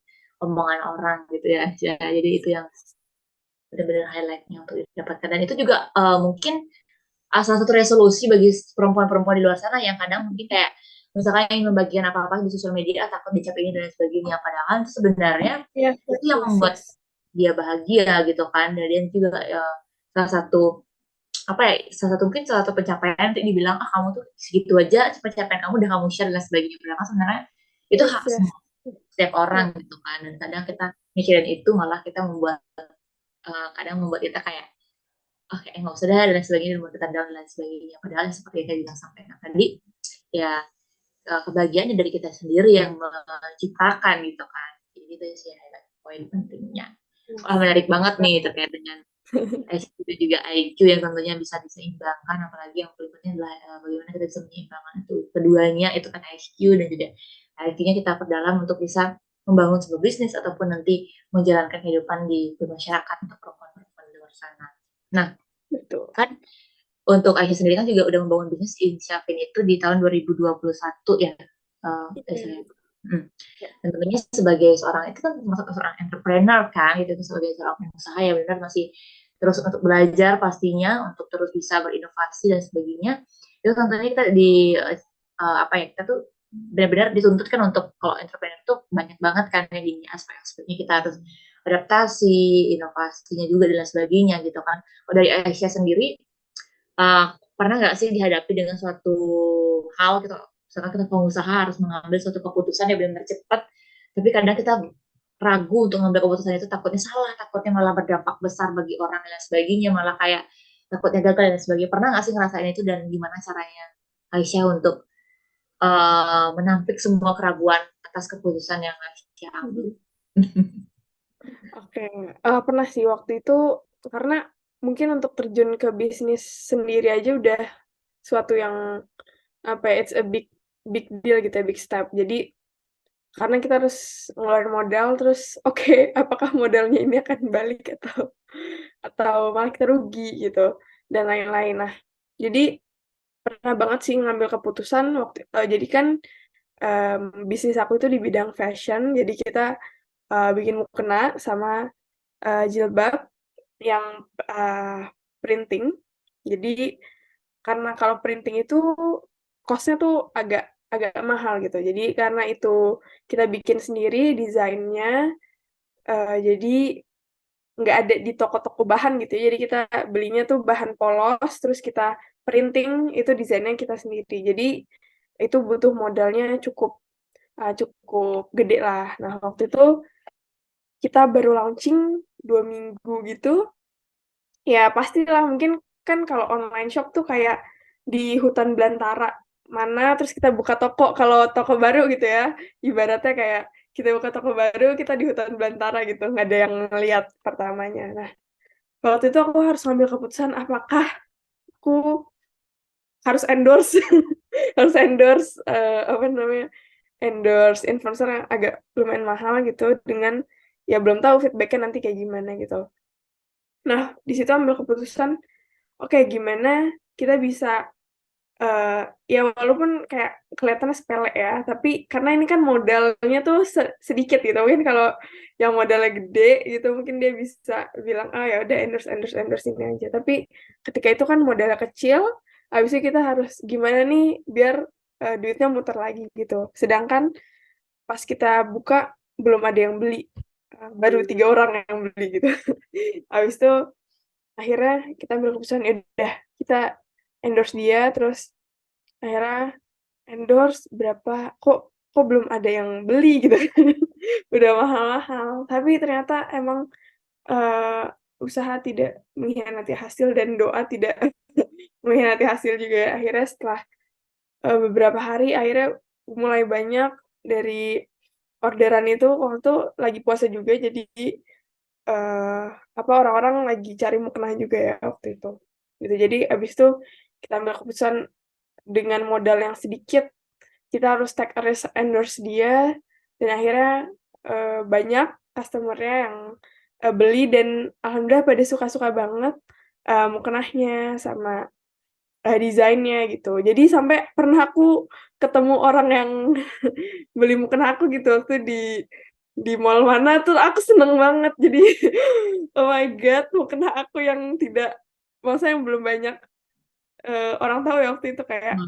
omongan orang gitu ya Aisyah. Jadi itu yang benar-benar highlightnya untuk didapatkan, dan itu juga mungkin salah satu resolusi bagi perempuan-perempuan di luar sana yang kadang mungkin kayak misalkan ingin membagikan apa-apa di sosial media takut dicap ini dan sebagainya, padahal itu sebenarnya Yes, itu yes, yang yes, membuat yes. dia bahagia gitu kan. Dan dia juga salah satu apa ya, salah satu pencapaian untuk dibilang kamu tuh segitu aja pencapaian kamu udah kamu share dan sebagainya, padahal kan sebenarnya itu Yes, hak yes. semua setiap orang Yeah. gitu kan. Dan kadang kita mikirin itu malah kita membuat kadang membuat kita kayak oke nggak usah dah dan lain sebagainya dan mau down dan lain sebagainya. Padahal seperti yang saya bilang sampaikan tadi, ya kebahagiaannya dari kita sendiri yang menciptakan gitu kan. Jadi itu sih poin pentingnya. Wah, menarik banget nih terkait dengan IQ dan juga IQ yang tentunya bisa diseimbangkan, apalagi yang paling penting adalah bagaimana kita bisa menyeimbangkan itu keduanya, itu kan IQ dan juga IQ-nya kita perdalam untuk bisa membangun sebuah bisnis ataupun nanti menjalankan kehidupan di masyarakat untuk perempuan-perempuan di luar sana. Nah, Betul. kan untuk Aisyah sendiri kan juga udah membangun bisnis Insyafin itu di tahun 2021 ya, saya. Dan tentunya sebagai seorang itu kan termasuk seorang entrepreneur kan, gitu sebagai seorang pengusaha ya benar masih terus untuk belajar pastinya untuk terus bisa berinovasi dan sebagainya. Itu tentunya kita di apa ya kita tuh benar-benar dituntut kan untuk kalau entrepreneur tuh banyak banget kan ya ini aspek-aspeknya kita harus adaptasi, inovasinya juga dan lain sebagainya gitu kan. Kalau dari Aisyah sendiri pernah nggak sih dihadapi dengan suatu hal gitu, misalkan kita pengusaha harus mengambil suatu keputusan yang benar-benar cepat, tapi kadang kita ragu untuk mengambil keputusan itu takutnya salah, takutnya malah berdampak besar bagi orang dan lain sebagainya, malah kayak takutnya gagal dan sebagainya. Pernah nggak sih ngerasain itu dan gimana caranya Aisyah untuk menampik semua keraguan atas keputusan yang Aisyah ambil? Oke, pernah sih waktu itu karena mungkin untuk terjun ke bisnis sendiri aja udah suatu yang, apa ya, it's a big big deal gitu ya, big step. Jadi, karena kita harus ngeluarin modal terus, oke, apakah modalnya ini akan balik atau malah kita rugi gitu, dan lain-lain. Nah, jadi pernah banget sih ngambil keputusan jadi kan, bisnis aku itu di bidang fashion, jadi kita, bikin mukena sama, jilbab yang, printing. Jadi, karena kalau printing itu cost-nya tuh agak agak mahal gitu. Jadi karena itu kita bikin sendiri desainnya, jadi nggak ada di toko-toko bahan gitu ya. Jadi kita belinya tuh bahan polos, terus kita printing, itu desainnya kita sendiri. Jadi itu butuh modalnya cukup gede lah. Nah, waktu itu kita baru launching 2 minggu gitu. Ya pastilah mungkin kan kalau online shop tuh kayak di hutan belantara mana, terus kita buka toko, kalau toko baru gitu ya, ibaratnya kayak kita buka toko baru, kita di hutan belantara gitu, nggak ada yang ngelihat pertamanya. Nah, waktu itu aku harus ngambil keputusan apakah aku harus endorse harus endorse, apa namanya, endorse influencer yang agak lumayan mahal gitu dengan ya belum tahu feedback-nya nanti kayak gimana gitu. Nah, di situ ambil keputusan, oke gimana kita bisa, ya walaupun kayak kelihatannya sepele ya, tapi karena ini kan modalnya tuh sedikit gitu, mungkin kalau yang modalnya gede gitu mungkin dia bisa bilang, "Ah, ya udah endorse endorse endorse ini aja." Tapi ketika itu kan modalnya kecil, habis itu kita harus gimana nih biar, duitnya muter lagi gitu. Sedangkan pas kita buka belum ada yang beli, baru 3 orang yang beli gitu. Habis itu akhirnya kita ambil keputusan, ya udah kita endorse dia, terus akhirnya endorse berapa, kok kok belum ada yang beli gitu kan, udah mahal-mahal. Tapi ternyata emang, usaha tidak mengkhianati hasil dan doa tidak mengkhianati hasil juga ya. Akhirnya setelah, beberapa hari akhirnya mulai banyak dari orderan itu waktu itu lagi puasa juga jadi, apa, orang-orang lagi cari mukena juga ya waktu itu, gitu. Jadi abis itu kita ambil keputusan dengan modal yang sedikit, kita harus take a risk endorse dia, dan akhirnya, banyak customer-nya yang, beli dan alhamdulillah pada suka-suka banget, mukenahnya sama, desainnya gitu. Jadi sampai pernah aku ketemu orang yang beli mukena aku gitu waktu di mall mana tuh aku seneng banget. Jadi, oh my god, mukena aku yang tidak maksudnya yang belum banyak, orang tahu ya waktu itu kayak,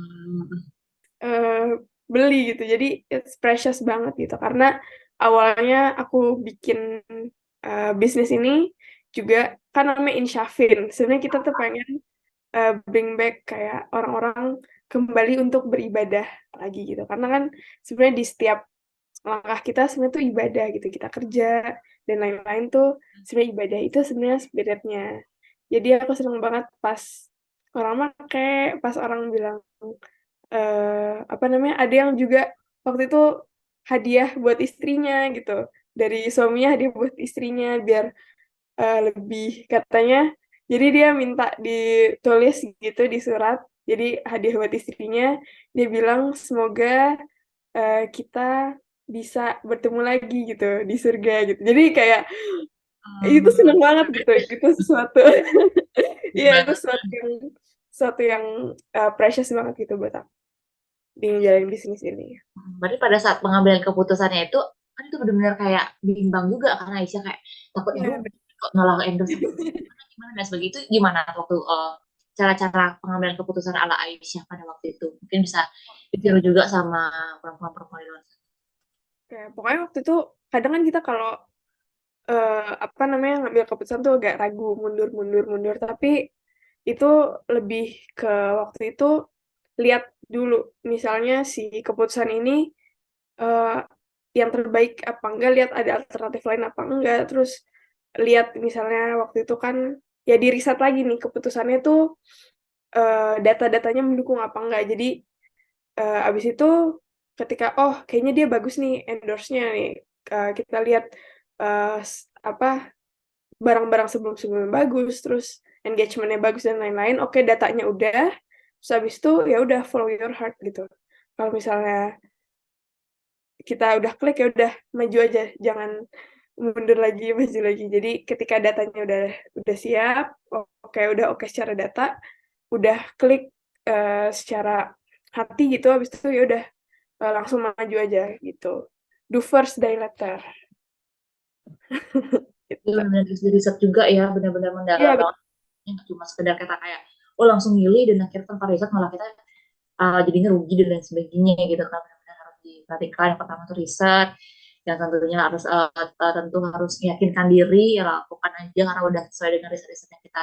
Hmm. beli gitu. Jadi it's precious banget gitu, karena awalnya aku bikin, bisnis ini juga kan namanya Insyafin. Sebenarnya kita tuh pengen, bring back kayak orang-orang kembali untuk beribadah lagi gitu. Karena kan sebenarnya di setiap langkah kita sebenarnya tuh ibadah gitu, kita kerja dan lain-lain tuh sebenarnya ibadah, itu sebenarnya spirit-nya. Jadi aku seneng banget pas orang make, pas orang bilang, apa namanya, ada yang juga waktu itu hadiah buat istrinya gitu, dari suaminya hadiah buat istrinya biar, lebih katanya jadi dia minta ditulis gitu di surat, jadi hadiah buat istrinya, dia bilang, "Semoga, kita bisa bertemu lagi gitu di surga," gitu. Jadi kayak itu seneng banget gitu, itu sesuatu iya, itu Banget. sesuatu yang, precious banget gitu buat aku, di ngejalanin bisnis ini. Berarti pada saat pengambilan keputusannya itu kan itu benar-benar kayak bimbang juga karena Aisyah kayak takut Iya, aduh kok nolak endorse apa gimana dan sebagainya itu gimana waktu cara-cara pengambilan keputusan ala Aisyah pada waktu itu mungkin bisa ditiru juga sama perempuan-perempuan di luar sana. kayak pokoknya waktu itu kadang kan kita kalau, apa namanya, ngambil keputusan tuh agak ragu, mundur mundur mundur, tapi itu lebih ke waktu itu lihat dulu, misalnya si keputusan ini, eee, yang terbaik apa enggak, lihat ada alternatif lain apa enggak, terus lihat misalnya waktu itu kan, ya di-riset lagi nih keputusannya tuh, data-datanya mendukung apa enggak. Jadi, abis itu ketika, "Oh kayaknya dia bagus nih endorse-nya nih," kita lihat, apa, barang-barang sebelum-sebelumnya bagus, terus engagement-nya bagus dan lain-lain, oke datanya udah, terus habis itu ya udah follow your heart gitu. Kalau misalnya kita udah klik, ya udah maju aja, jangan mundur lagi, maju lagi. Jadi ketika datanya udah siap, oke, udah oke secara data, udah klik, secara hati gitu, habis itu ya udah, langsung maju aja gitu. Do first, die later, Itu gitu. benar-benar di riset juga ya benar-benar mendalam Iya banget nggak cuma sekedar kata kayak oh langsung milih dan akhirnya tanpa riset malah kita jadinya rugi dan lain sebagainya gitu kan benar-benar harus diperhatikan yang pertama tuh riset yang tentunya harus tentu harus meyakinkan diri ya lakukan aja karena udah sesuai dengan riset-riset yang kita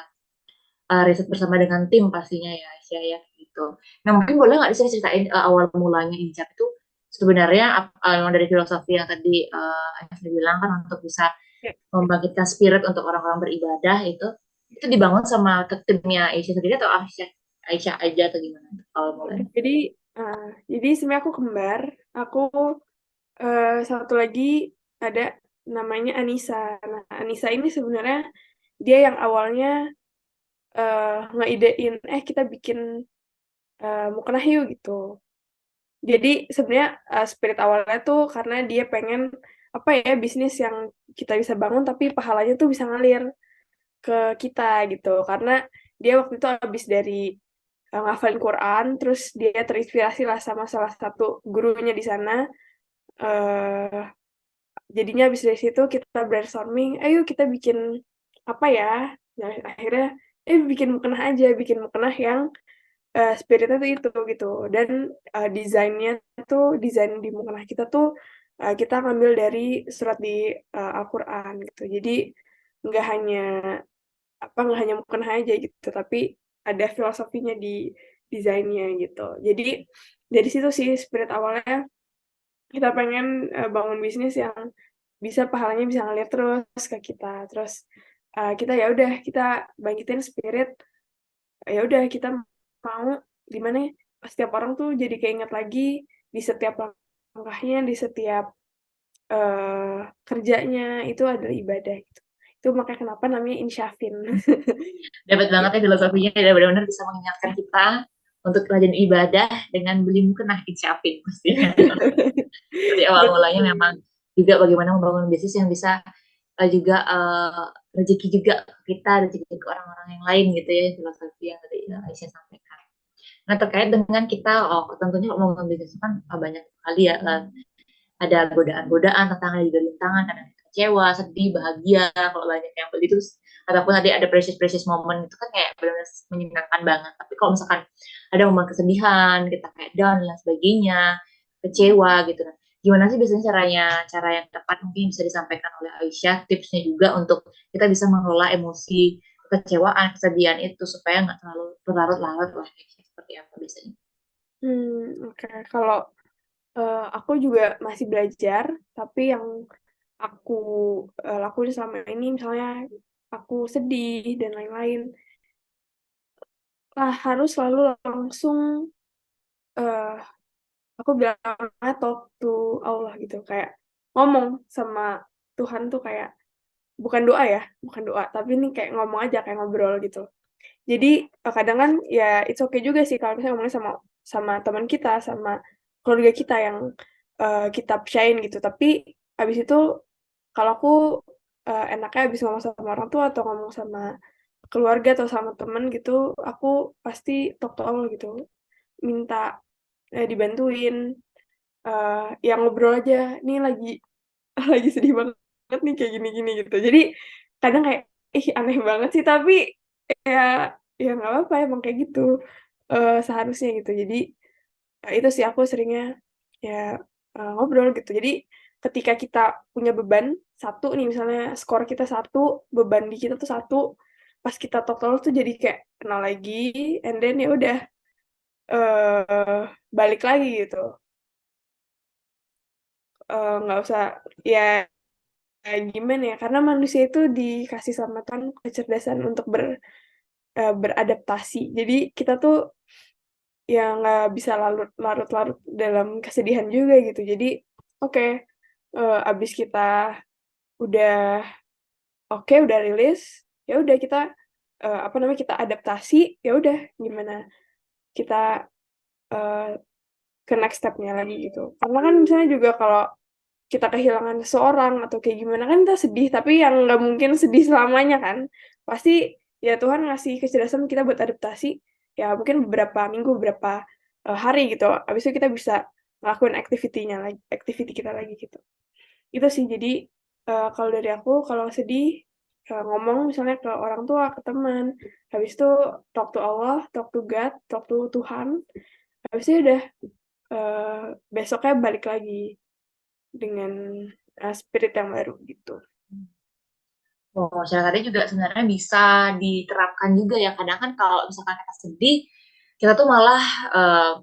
riset bersama dengan tim pastinya ya Aisyah ya gitu. Nah mungkin boleh nggak sih ceritain awal mulanya Injak itu sebenarnya memang dari filosofi yang tadi Aisyah bilang kan untuk bisa ya. membangkitkan spirit untuk orang-orang beribadah itu dibangun sama timnya Aisyah sendiri atau Aisyah Aisyah aja atau gimana awal mulanya? Jadi sebenarnya aku kembar, aku, satu lagi ada namanya Anissa. Nah, Anissa ini sebenarnya dia yang awalnya, ngeidein, kita bikin, mukena yuk gitu. Jadi sebenarnya, spirit awalnya tuh karena dia pengen, apa ya, bisnis yang kita bisa bangun tapi pahalanya tuh bisa ngalir ke kita gitu. Karena dia waktu itu habis dari, ngafalin Quran, terus dia terinspirasi lah sama salah satu gurunya di sana, eee, jadinya habis dari situ kita brainstorming, "Ayo kita bikin apa ya?" Nah akhirnya, bikin mukena aja, bikin mukena yang spirit-nya tuh itu gitu dan, desainnya tuh desain di mukena kita tuh, kita ngambil dari surat di, Al-Qur'an gitu. Jadi nggak hanya nggak hanya mukena aja gitu, tapi ada filosofinya di desainnya gitu. Jadi dari situ sih spirit awalnya kita pengen, bangun bisnis yang bisa pahalanya bisa ngalir terus ke kita. Terus, kita ya udah kita bangkitin spirit, ya udah kita mau gimana ya, setiap orang tuh jadi keinget lagi di setiap langkahnya, di setiap, kerjanya itu adalah ibadah gitu. Itu makanya kenapa namanya Insyafin. Dapat banget ya Gitu. filosofinya dan benar-benar bisa mengingatkan kita untuk rajin ibadah dengan beli mukena Aisyah pastinya. Jadi awal mulanya Betul. memang juga bagaimana membangun bisnis yang bisa juga rezeki juga ke kita rezeki ke orang-orang yang lain gitu ya filosofi yang tadi Aisyah sampaikan. Nah terkait dengan kita tentunya membangun bisnis itu kan banyak sekali ya ada godaan-godaan tantangan juga rintangan kadang kecewa sedih bahagia kalau banyak yang beli terus ataupun tadi ada precious moment itu kan kayak benar-benar menyenangkan banget tapi kalau misalkan ada momen kesedihan kita kayak down dan sebagainya kecewa gitu nah gimana sih biasanya cara yang tepat mungkin bisa disampaikan oleh Aisyah tipsnya juga untuk kita bisa mengelola emosi kekecewaan kesedihan itu supaya nggak terlalu berlarut-larut lah seperti apa biasanya. Oke. Kalau, aku juga masih belajar, tapi yang aku, lakuin selama ini misalnya aku sedih dan lain-lain, lah harus selalu langsung, eee, aku bilangnya talk to Allah gitu, kayak ngomong sama Tuhan tuh kayak bukan doa ya, bukan doa, tapi ini kayak ngomong aja, kayak ngobrol gitu. Jadi, kadang kan ya it's okay juga sih kalau misalnya ngomongnya sama sama teman kita, sama keluarga kita yang, kita percayain gitu. Tapi habis itu kalau aku, enaknya habis ngomong sama orang tua atau ngomong sama keluarga atau sama temen gitu, aku pasti talk to Allah gitu, minta, dibantuin, ya ngobrol aja, "Nih lagi lagi sedih banget nih kayak gini-gini," gitu. Jadi kadang kayak, ih aneh banget sih, tapi ya ya nggak apa-apa emang kayak gitu, seharusnya gitu. Jadi, itu sih aku seringnya ya, ngobrol gitu. Jadi ketika kita punya beban satu nih, misalnya skor kita satu, beban di kita tuh satu, pas kita total tuh jadi kayak kenal lagi, and then ya udah, eee, balik lagi gitu, nggak usah ya gimana ya, karena manusia itu dikasih sama Tuhan kecerdasan untuk beradaptasi. Jadi kita tuh ya nggak bisa larut-larut dalam kesedihan juga gitu. Jadi, oke, abis kita udah oke, udah rilis, ya udah kita, apa namanya, kita adaptasi, ya udah gimana kita, eee, ke next step-nya lagi gitu. Karena kan misalnya juga kalau kita kehilangan seseorang atau kayak gimana kan kita sedih, tapi yang nggak mungkin sedih selamanya kan. Pasti ya Tuhan ngasih kecerdasan kita buat adaptasi, ya mungkin beberapa minggu, beberapa, hari gitu, habis itu kita bisa ngelakuin activity kita lagi gitu. Itu sih jadi, kalau dari aku kalau sedih, ngomong misalnya ke orang tua, ke teman, habis itu talk to Allah, talk to God, talk to Tuhan, habis itu udah, besoknya balik lagi dengan, spirit yang baru gitu. Oh, masyarakatnya juga sebenarnya bisa diterapkan juga ya. Kadang kan kalau misalkan kita sedih, kita tuh malah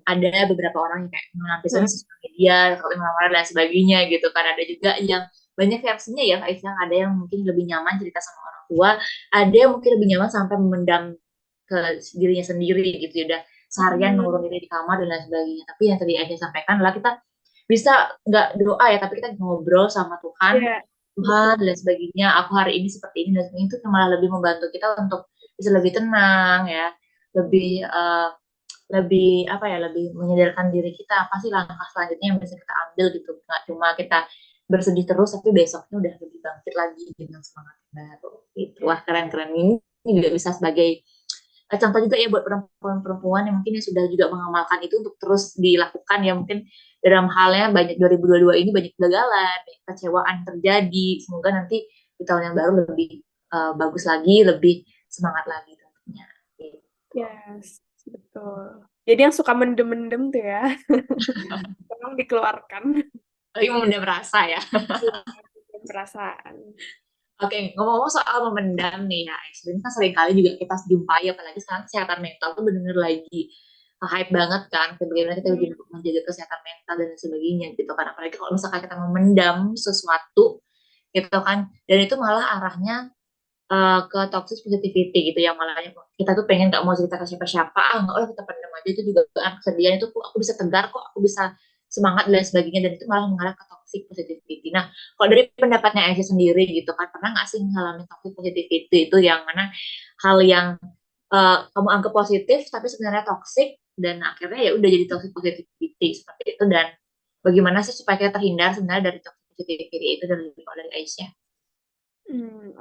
ada beberapa orang yang kayak melampiaskan Nah, di sosial media, kalau marah dan sebagainya gitu kan. Ada juga yang banyak versinya ya, Aisyah. Ada yang mungkin lebih nyaman cerita sama orang tua, ada yang mungkin lebih nyaman sampai memendam ke dirinya sendiri gitu ya. Udah seharian mhm, mengurung diri di kamar dan lain sebagainya. Tapi yang tadi Aisyah sampaikan adalah kita bisa nggak doa ya, tapi kita ngobrol sama Tuhan, iya, Tuhan betul. dan sebagainya. Aku hari ini seperti ini dan sebagainya, itu malah lebih membantu kita untuk bisa lebih tenang ya, lebih lebih apa ya, lebih menyadarkan diri kita apa sih langkah selanjutnya yang bisa kita ambil gitu. Nggak cuma kita bersedih terus, tapi besoknya udah lebih bangkit lagi dengan semangat yang baru. Gitu. Wah keren-keren, ini juga bisa sebagai contoh juga ya buat perempuan-perempuan yang mungkin yang sudah juga mengamalkan itu untuk terus dilakukan ya, mungkin dalam halnya banyak 2022 ini banyak kegagalan, banyak kecewaan terjadi. Semoga nanti di tahun yang baru lebih bagus lagi, lebih semangat lagi tentunya. Gitu. Yes, betul. Jadi yang suka mendem-mendem tuh ya, tolong dikeluarkan. Tapi memendam rasa ya. Iya, mendem perasaan. Oke, ngomong-ngomong soal memendam nih ya, ini kan sering kali juga kita jumpai, apalagi sekarang kesehatan mental tuh bener-bener lagi hype banget kan, bagaimana kita Mhm, menjaga kesehatan mental dan sebagainya gitu kan, apalagi kalau misalkan kita memendam sesuatu gitu kan, dan itu malah arahnya ke toxic positivity gitu, yang malah kita tuh pengen gak mau cerita ke siapa-siapa, nggak lah kita pendam aja, itu juga kan kesedihan itu aku bisa tegar kok, aku bisa semangat dan sebagainya, dan itu malah mengarah ke toxic positivity. Nah, kalau dari pendapatnya Aisyah sendiri gitu kan, pernah nggak sih ngalamin toxic positivity itu yang mana hal yang kamu anggap positif tapi sebenarnya toxic, dan akhirnya ya udah jadi toxic positivity seperti itu, dan bagaimana sih supaya kita terhindar sebenarnya dari toxic positivity itu dari Aisyah?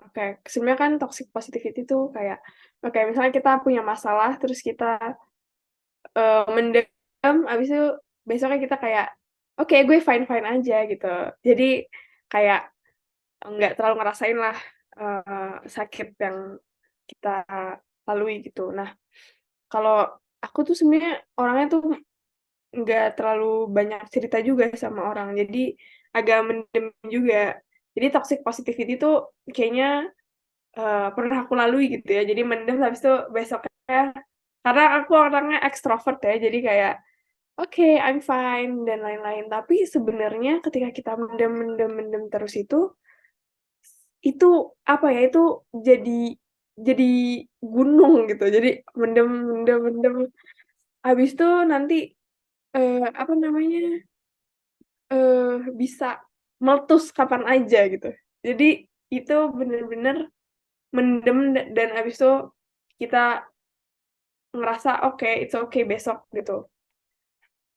oke. Sebenarnya kan toxic positivity tuh kayak, oke misalnya kita punya masalah, terus kita, mendem, habis itu besoknya kita kayak, "Oke, gue fine-fine aja," gitu. Jadi kayak nggak terlalu ngerasain lah, sakit yang kita lalui gitu. Nah, kalau aku tuh sebenarnya orangnya tuh nggak terlalu banyak cerita juga sama orang, jadi agak mendem juga. Jadi toxic positivity tuh kayaknya, pernah aku lalui gitu ya, jadi mendem habis itu besoknya karena aku orangnya ekstrovert ya, jadi kayak, "Oke, I'm fine," dan lain-lain. Tapi sebenarnya ketika kita mendem mendem mendem terus itu, itu apa ya, itu jadi gunung gitu. Jadi mendem mendem mendem, habis itu nanti, apa namanya, bisa meletus kapan aja gitu. Jadi itu bener-bener mendem dan habis itu kita ngerasa, "Oke, it's okay besok," gitu.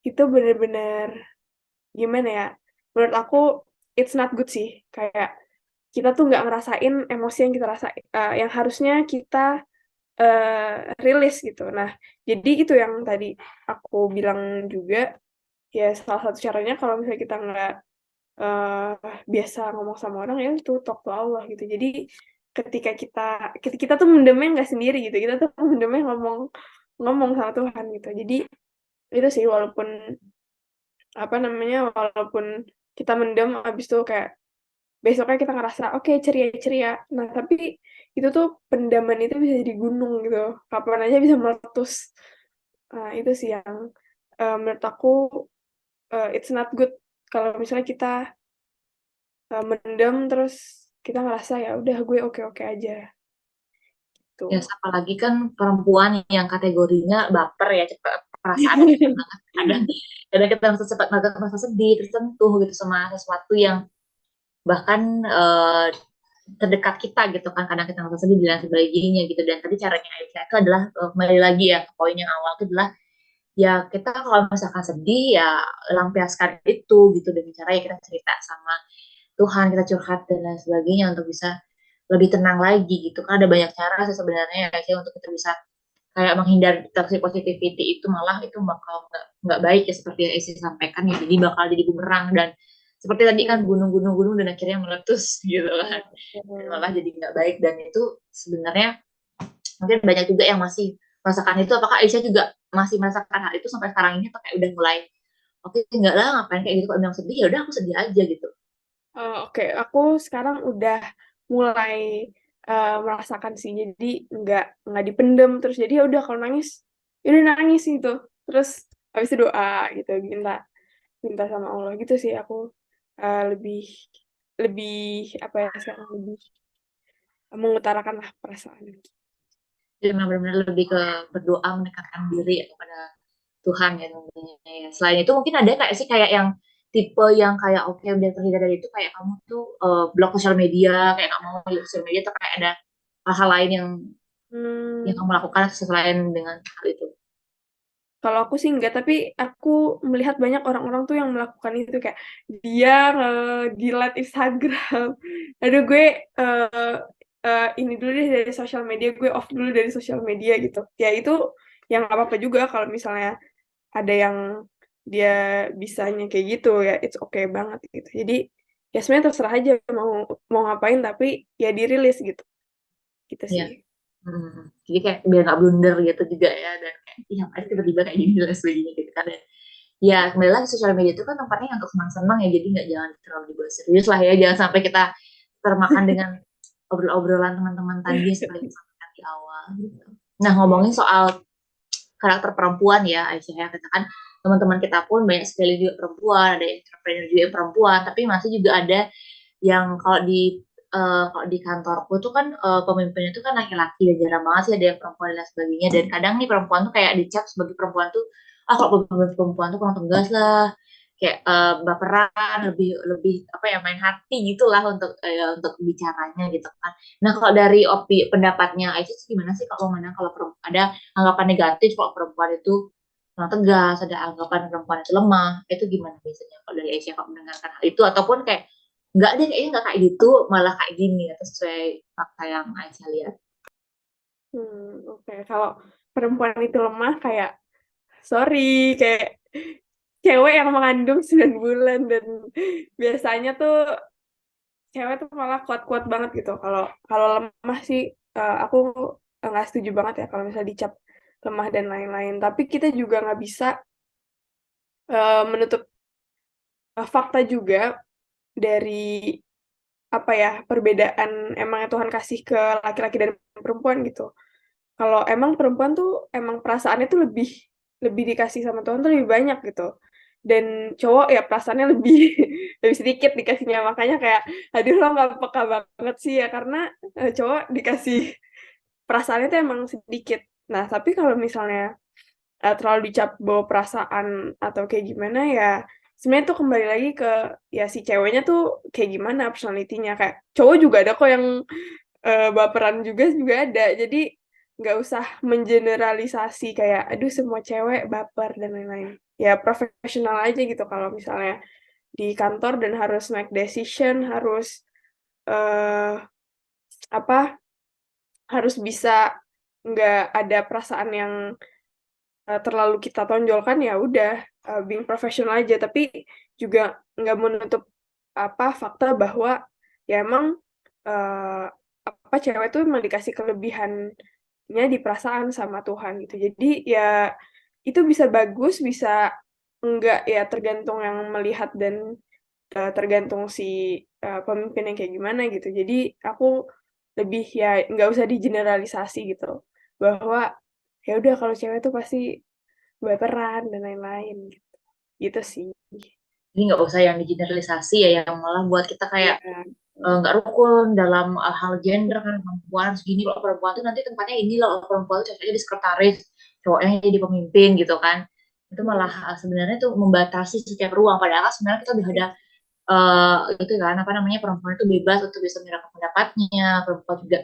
Itu bener-bener gimana ya, menurut aku it's not good sih, kayak kita tuh nggak ngerasain emosi yang kita yang harusnya kita, rilis gitu. Nah, jadi itu yang tadi aku bilang juga, ya salah satu caranya kalau misalnya kita nggak, biasa ngomong sama orang, ya itu talk to Allah gitu. Jadi ketika kita tuh mendemnya nggak sendiri gitu, kita tuh mendemnya ngomong ngomong sama Tuhan gitu. Jadi itu sih, walaupun apa namanya, walaupun kita mendem habis itu kayak besoknya kita ngerasa, "Oke, ceria-ceria." Nah, tapi itu tuh pendaman itu bisa jadi gunung gitu, kapan aja bisa meletus. Nah, itu sih yang, menurut aku, it's not good kalau misalnya kita, mendem terus kita ngerasa, "Ya udah gue oke-oke aja." Ya, Tuh. apalagi kan perempuan yang kategorinya baper ya, cepat perasaannya cepat banget. Kadang kita merasa sedih, tersentuh gitu sama sesuatu yang bahkan terdekat kita gitu kan. Kadang kita merasa sedih dan sebagainya gitu. Dan tadi caranya Aisyah itu adalah kembali lagi ya ke poin yang awal itu adalah ya kita kalau misalkan sedih ya lampiaskan itu gitu dengan cara ya kita cerita sama Tuhan, kita curhat dan lain sebagainya untuk bisa lebih tenang lagi gitu kan. Ada banyak cara sih sebenarnya ya sih untuk kita bisa kayak menghindar toxic positivity itu, malah itu bakal nggak baik ya seperti yang Isi sampaikan ya, jadi bakal jadi bumerang dan seperti tadi kan Mmm, gunung-gunung dan akhirnya meletus gitu kan, dan betul. malah jadi nggak baik. Dan itu sebenarnya mungkin banyak juga yang masih merasakan itu. Apakah Aisyah juga masih merasakan hal itu sampai sekarang ini atau kayak udah mulai oke enggak lah ngapain kayak gitu, kalau bilang sedih ya udah aku sedih aja gitu. Oke, aku sekarang udah mulai, merasakan sih, jadi nggak dipendem, terus jadi ya udah kalau nangis, ya udah nangis gitu, terus habis itu doa gitu, minta minta sama Allah gitu sih aku, lebih lebih apa ya, sekarang lebih mengutarakanlah perasaan. Jadi memang benar-benar lebih ke berdoa mendekatkan diri ya kepada Tuhan ya tentunya ya. Selain itu mungkin ada kayak sih kayak yang tipe yang kayak oke udah terhindar dari itu, kayak kamu tuh blok sosial media, kayak kamu di sosial media, atau kayak ada hal-hal lain yang Mmm, kamu lakukan selain dengan hal itu. Kalau aku sih enggak, tapi aku melihat banyak orang-orang tuh yang melakukan itu, kayak dia nge-delete Instagram. Aduh gue, eee ini dulu deh dari sosial media, gue off dulu dari sosial media gitu. Ya itu, ya nggak apa-apa juga kalau misalnya ada yang dia bisanya kayak gitu, ya it's okay banget gitu. Jadi, ya sebenarnya terserah aja mau mau ngapain, tapi ya dirilis gitu, gitu Ya. sih. Jadi kayak biar nggak blunder gitu juga ya, dan kayak iya ngapain tiba-tiba kayak gini dan sebagainya gitu kan. Dan ya kembali lagi sosial media itu kan tempatnya untuk senang-senang ya, jadi nggak, jangan terlalu dibawa serius lah ya, jangan sampai kita termakan dengan obrolan teman-teman tadi yang seperti yang disampaikan di awal gitu. Nah, Iya. ngomongin soal karakter perempuan ya Aisyah ya, kita kan teman-teman kita pun banyak sekali juga perempuan, ada entrepreneur juga yang perempuan, tapi masih juga ada yang kalau di kantorku tuh kan pemimpinnya tuh kan laki-laki, dan jarang banget sih ada yang perempuan dan lain sebagainya. Dan kadang nih perempuan tuh kayak dicap sebagai perempuan tuh, ah kalau pemimpin perempuan tuh kurang tegas lah, kayak baperan, lebih lebih apa ya, main hati gitulah untuk bicaranya gitu kan. Nah, kalau dari pendapatnya Aisyah sih gimana sih kalau mana kalau ada anggapan negatif kalau perempuan itu kurang tegas, ada anggapan perempuan itu lemah, itu gimana biasanya kalau dari Aisyah kalau mendengarkan hal itu, ataupun kayak nggak deh kayaknya nggak kayak gitu, malah kayak gini atau sesuai fakta yang Aisyah lihat. Oke. Kalau perempuan itu lemah, kayak sorry, kayak cewek yang mengandung 9 bulan dan biasanya tuh cewek tuh malah kuat-kuat banget gitu. Kalau kalau lemah sih, aku nggak setuju banget ya kalau misalnya dicap lemah dan lain-lain. Tapi kita juga nggak bisa, menutup, fakta juga dari apa ya, perbedaan emang yang Tuhan kasih ke laki-laki dan perempuan gitu. Kalau emang perempuan tuh emang perasaannya tuh lebih lebih dikasih sama Tuhan tuh lebih banyak gitu. dan cowok ya perasaannya lebih lebih sedikit dikasihnya, makanya kayak, aduh lo nggak peka banget sih ya, karena cowok dikasih perasaannya tuh emang sedikit. Nah, tapi kalau misalnya terlalu dicap bawa perasaan atau kayak gimana ya, sebenarnya tuh kembali lagi ke ya si ceweknya tuh kayak gimana personality-nya. Kayak cowok juga ada kok yang baperan juga ada. Jadi nggak usah mengeneralisasi kayak aduh semua cewek baper dan lain-lain. Ya profesional aja gitu kalau misalnya di kantor dan harus make decision, harus eh apa harus bisa nggak ada perasaan yang terlalu kita tonjolkan, ya udah being professional aja, tapi juga nggak menutup fakta bahwa ya emang cewek tuh emang dikasih kelebihannya di perasaan sama Tuhan gitu. Jadi ya itu bisa bagus, bisa enggak, ya tergantung yang melihat dan tergantung si pemimpin yang kayak gimana gitu. Jadi aku lebih ya nggak usah digeneralisasi gitu, bahwa ya udah kalau cewek tuh pasti baperan dan lain-lain gitu. Gitu sih. Ini nggak usah yang digeneralisasi ya, yang malah buat kita kayak Iya. nggak rukun dalam hal gender kan, perempuan segini loh, perempuan tuh nanti tempatnya ini loh, perempuan tuh cocoknya di sekretaris, cowoknya jadi pemimpin gitu kan. Itu malah sebenarnya tuh membatasi setiap ruang, padahal kan sebenarnya kita udah ada itu kan apa namanya, perempuan itu bebas untuk bisa menyuarakan pendapatnya, perempuan juga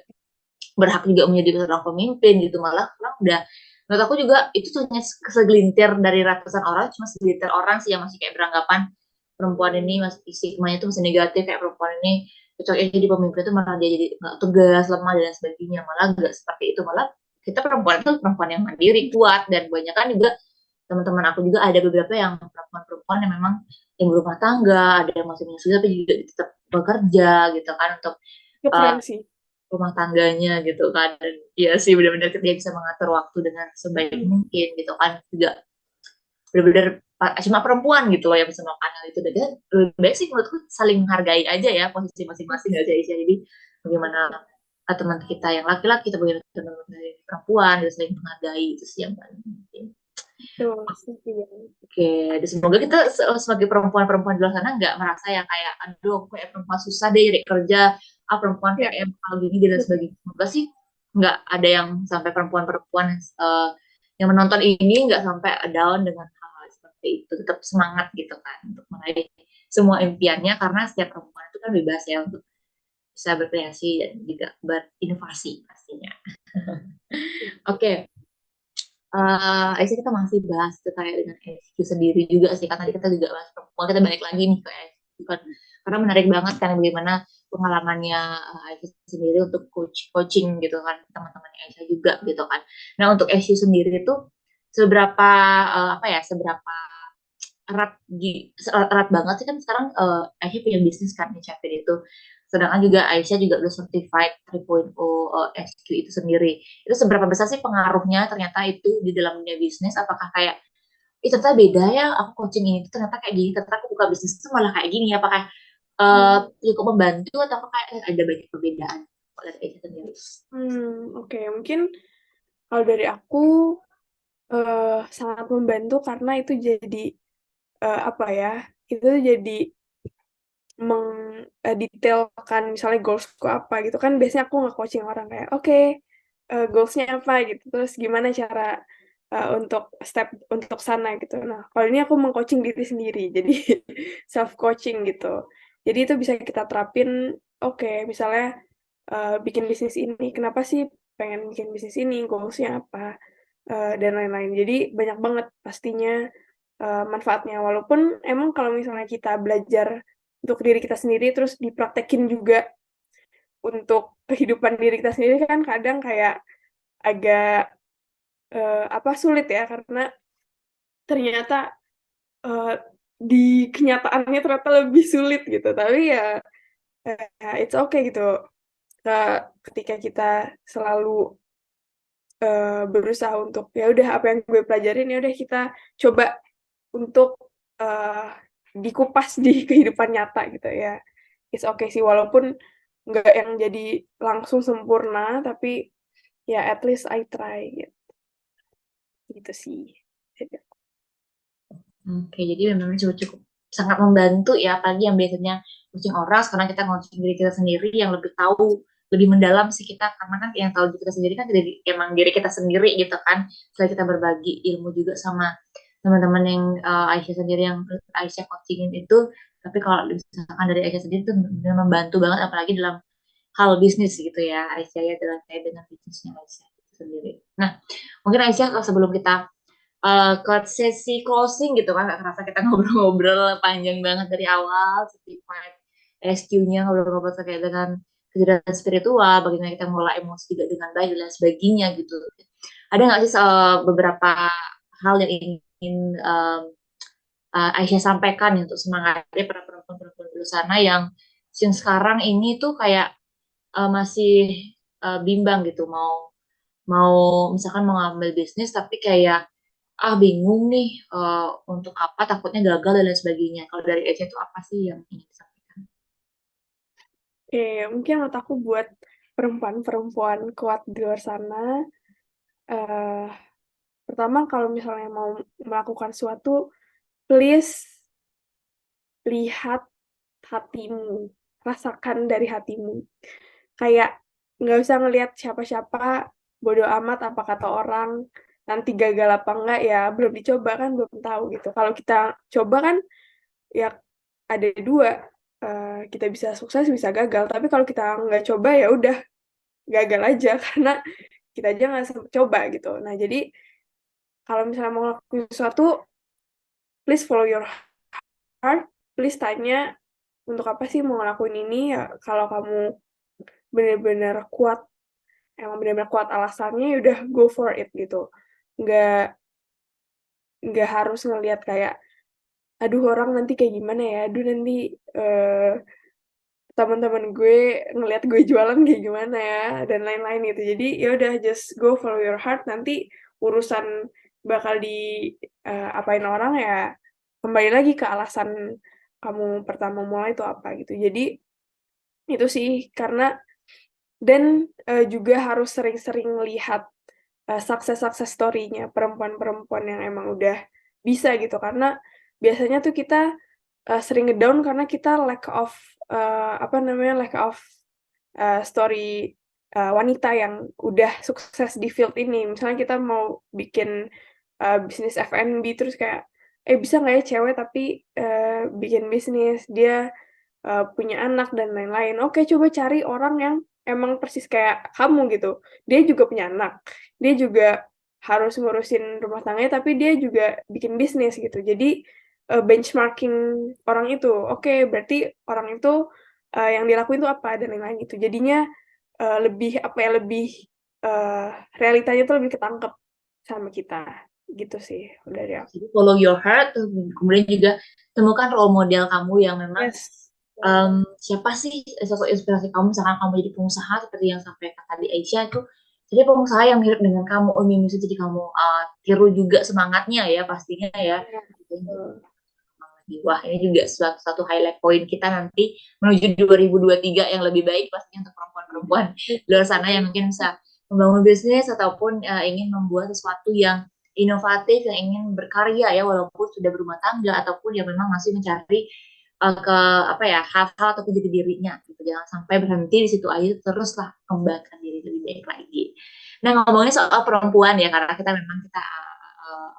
berhak juga menjadi seorang pemimpin gitu. Malah orang udah, menurut aku juga itu tuh hanya segelintir dari ratusan orang, cuma segelintir orang sih yang masih kayak beranggapan perempuan ini masih stigmanya itu masih negatif, kayak perempuan ini cocoknya jadi pemimpin itu malah dia jadi nggak tegas, lemah dan sebagainya. Malah nggak seperti itu, malah kita perempuan itu perempuan yang mandiri, kuat, dan banyak kan juga teman-teman aku juga ada beberapa yang perempuan-perempuan yang memang yang berumah tangga, ada yang masih menyusui tapi juga tetap bekerja gitu kan untuk Itu uh, keren sih. rumah tangganya gitu kan. Dan ya sih benar-benar dia bisa mengatur waktu dengan sebaik mungkin gitu kan, juga benar-benar cuma perempuan gitu loh yang bisa melakukan hal itu. Dan lebih baik sih menurutku saling menghargai aja ya posisi masing-masing, gak sih Aisyah. Jadi bagaimana teman kita yang laki-laki, kita bagaimana teman-teman perempuan, gitu, saling menghargai, itu sih yang paling penting. Betul, setuju. Oke, dan semoga kita sebagai perempuan-perempuan di luar sana nggak merasa ya kayak, aduh, aku kayak perempuan susah deh cari kerja, perempuan Ya, kayak hal gini dan sebagainya. Semoga sih nggak ada yang sampai perempuan-perempuan yang menonton ini nggak sampai down dengan hal-hal seperti itu. Tetap semangat gitu kan untuk meraih semua impiannya, karena setiap perempuan itu kan bebas ya untuk bisa berkreasi dan juga berinovasi pastinya. Oke, Aisyah, kita masih bahas terkait dengan SQ sendiri juga sih, karena tadi kita juga bahas perempuan, kita balik lagi nih ke SQ kan, karena menarik banget kan bagaimana pengalamannya Aisyah sendiri untuk coaching gitu kan, teman-teman Aisyah juga gitu kan. Nah, untuk SQ sendiri itu seberapa seberapa erat banget sih kan sekarang Aisyah punya bisnis kan di Chapin itu. Sedangkan juga Aisyah juga udah certified 3.0 SQ itu sendiri. Itu seberapa besar sih pengaruhnya ternyata itu di dalam dunia bisnis? Apakah kayak, ternyata beda ya, aku coaching ini ternyata kayak gini, ternyata aku buka bisnis itu malah kayak gini. Apakah cukup membantu atau apakah ada banyak perbedaan dari Aisyah sendiri? Oke. Mungkin kalau dari aku sangat membantu karena itu jadi itu jadi mendetailkan misalnya goalsku apa gitu kan. Biasanya aku nge-coaching orang kayak, oke, goalsnya apa gitu, terus gimana cara untuk step untuk sana gitu. Nah, kalau ini aku meng-coaching diri sendiri, jadi self coaching gitu. Jadi itu bisa kita terapin. Oke, misalnya bikin bisnis ini, kenapa sih pengen bikin bisnis ini, goalsnya apa, dan lain-lain. Jadi banyak banget pastinya manfaatnya. Walaupun emang kalau misalnya kita belajar untuk diri kita sendiri terus dipraktekin juga untuk kehidupan diri kita sendiri, kan kadang kayak agak sulit ya, karena ternyata eh, di kenyataannya ternyata lebih sulit gitu. Tapi ya it's okay gitu. Ketika kita selalu berusaha untuk ya udah apa yang gue pelajarin ya udah kita coba untuk eh, dikupas di kehidupan nyata gitu ya. It's okay sih, walaupun nggak yang jadi langsung sempurna, tapi ya at least I try gitu, gitu sih. Oke, jadi memang cukup sangat membantu ya, apalagi yang biasanya coaching orang, sekarang kita coaching diri kita sendiri yang lebih tahu, lebih mendalam sih kita, karena kan yang tahu diri kita sendiri kan jadi emang diri kita sendiri gitu kan. Setelah kita berbagi ilmu juga sama teman-teman yang Aisyah sendiri yang Aisyah coachingin itu, tapi kalau misalkan dari Aisyah sendiri itu benar membantu banget, apalagi dalam hal bisnis gitu ya, Aisyah ya, dalam kait dengan bisnisnya Aisyah itu sendiri. Nah, mungkin Aisyah sebelum kita ke sesi closing gitu kan, gak kerasa kita ngobrol-ngobrol panjang banget dari awal, certified SQ-nya, ngobrol-ngobrol terkait dengan kecerdasan spiritual, bagaimana kita mengelola emosi juga dengan baik dan lain sebagainya gitu. Ada nggak sih beberapa hal yang ingin Aisyah sampaikan untuk semangatnya para perempuan-perempuan di luar sana yang sekarang ini tuh kayak masih bimbang gitu, mau mau misalkan mau ngambil bisnis tapi kayak bingung nih untuk apa, takutnya gagal dan lain sebagainya. Kalau dari Eca itu apa sih yang ingin disampaikan? Oke, mungkin menurut aku buat perempuan-perempuan kuat di luar sana, eh, pertama kalau misalnya mau melakukan sesuatu, please lihat hatimu, rasakan dari hatimu. Kayak nggak usah ngelihat siapa-siapa, bodo amat apa kata orang, nanti gagal apa enggak ya belum dicoba kan belum tahu gitu. Kalau kita coba kan ya ada dua, kita bisa sukses bisa gagal. Tapi kalau kita nggak coba ya udah gagal aja karena kita aja nggak sempet coba gitu. Nah jadi kalau misalnya mau ngelakuin sesuatu, please follow your heart, please tanya untuk apa sih mau ngelakuin ini ya. Kalau kamu bener-bener kuat, emang bener-bener kuat alasannya ya udah go for it gitu. Nggak nggak harus ngelihat kayak aduh orang nanti kayak gimana ya, aduh nanti teman-teman gue ngelihat gue jualan kayak gimana ya dan lain-lain gitu. Jadi ya udah just go follow your heart, nanti urusan bakal apain orang ya kembali lagi ke alasan kamu pertama mulai itu apa gitu. Jadi itu sih karena dan juga harus sering-sering lihat success story-nya perempuan-perempuan yang emang udah bisa gitu karena biasanya tuh kita sering ngedown karena kita lack of apa namanya lack of story wanita yang udah sukses di field ini. Misalnya kita mau bikin bisnis F&B terus kayak bisa nggak ya cewek tapi bikin bisnis dia punya anak dan lain-lain. Oke, coba cari orang yang emang persis kayak kamu gitu. Dia juga punya anak, dia juga harus ngurusin rumah tangganya, tapi dia juga bikin bisnis gitu. Jadi benchmarking orang itu, oke, berarti orang itu yang dilakuin itu apa dan lain-lain gitu. Jadinya lebih apa ya lebih eh, realitanya tuh lebih ketangkep sama kita gitu sih dari aku. Jadi follow your heart, kemudian juga temukan role model kamu yang memang Yes. Betul. siapa sih sosok inspirasi kamu, misalkan kamu jadi pengusaha seperti yang sampai tadi Aisyah itu, jadi pengusaha yang mirip dengan kamu, ini bisa jadi kamu tiru juga semangatnya ya pastinya ya. Ya, betul. Wah, ini juga satu highlight point kita nanti menuju 2023 yang lebih baik pastinya untuk perempuan-perempuan di luar sana yang mungkin bisa membangun bisnis ataupun ingin membuat sesuatu yang inovatif, yang ingin berkarya ya, walaupun sudah berumah tangga ataupun yang memang masih mencari ke apa ya, hal-hal ataupun jadi dirinya gitu. Jangan sampai berhenti di situ aja, teruslah kembangkan diri lebih baik lagi. Nah, ngomongin soal perempuan ya, karena kita memang kita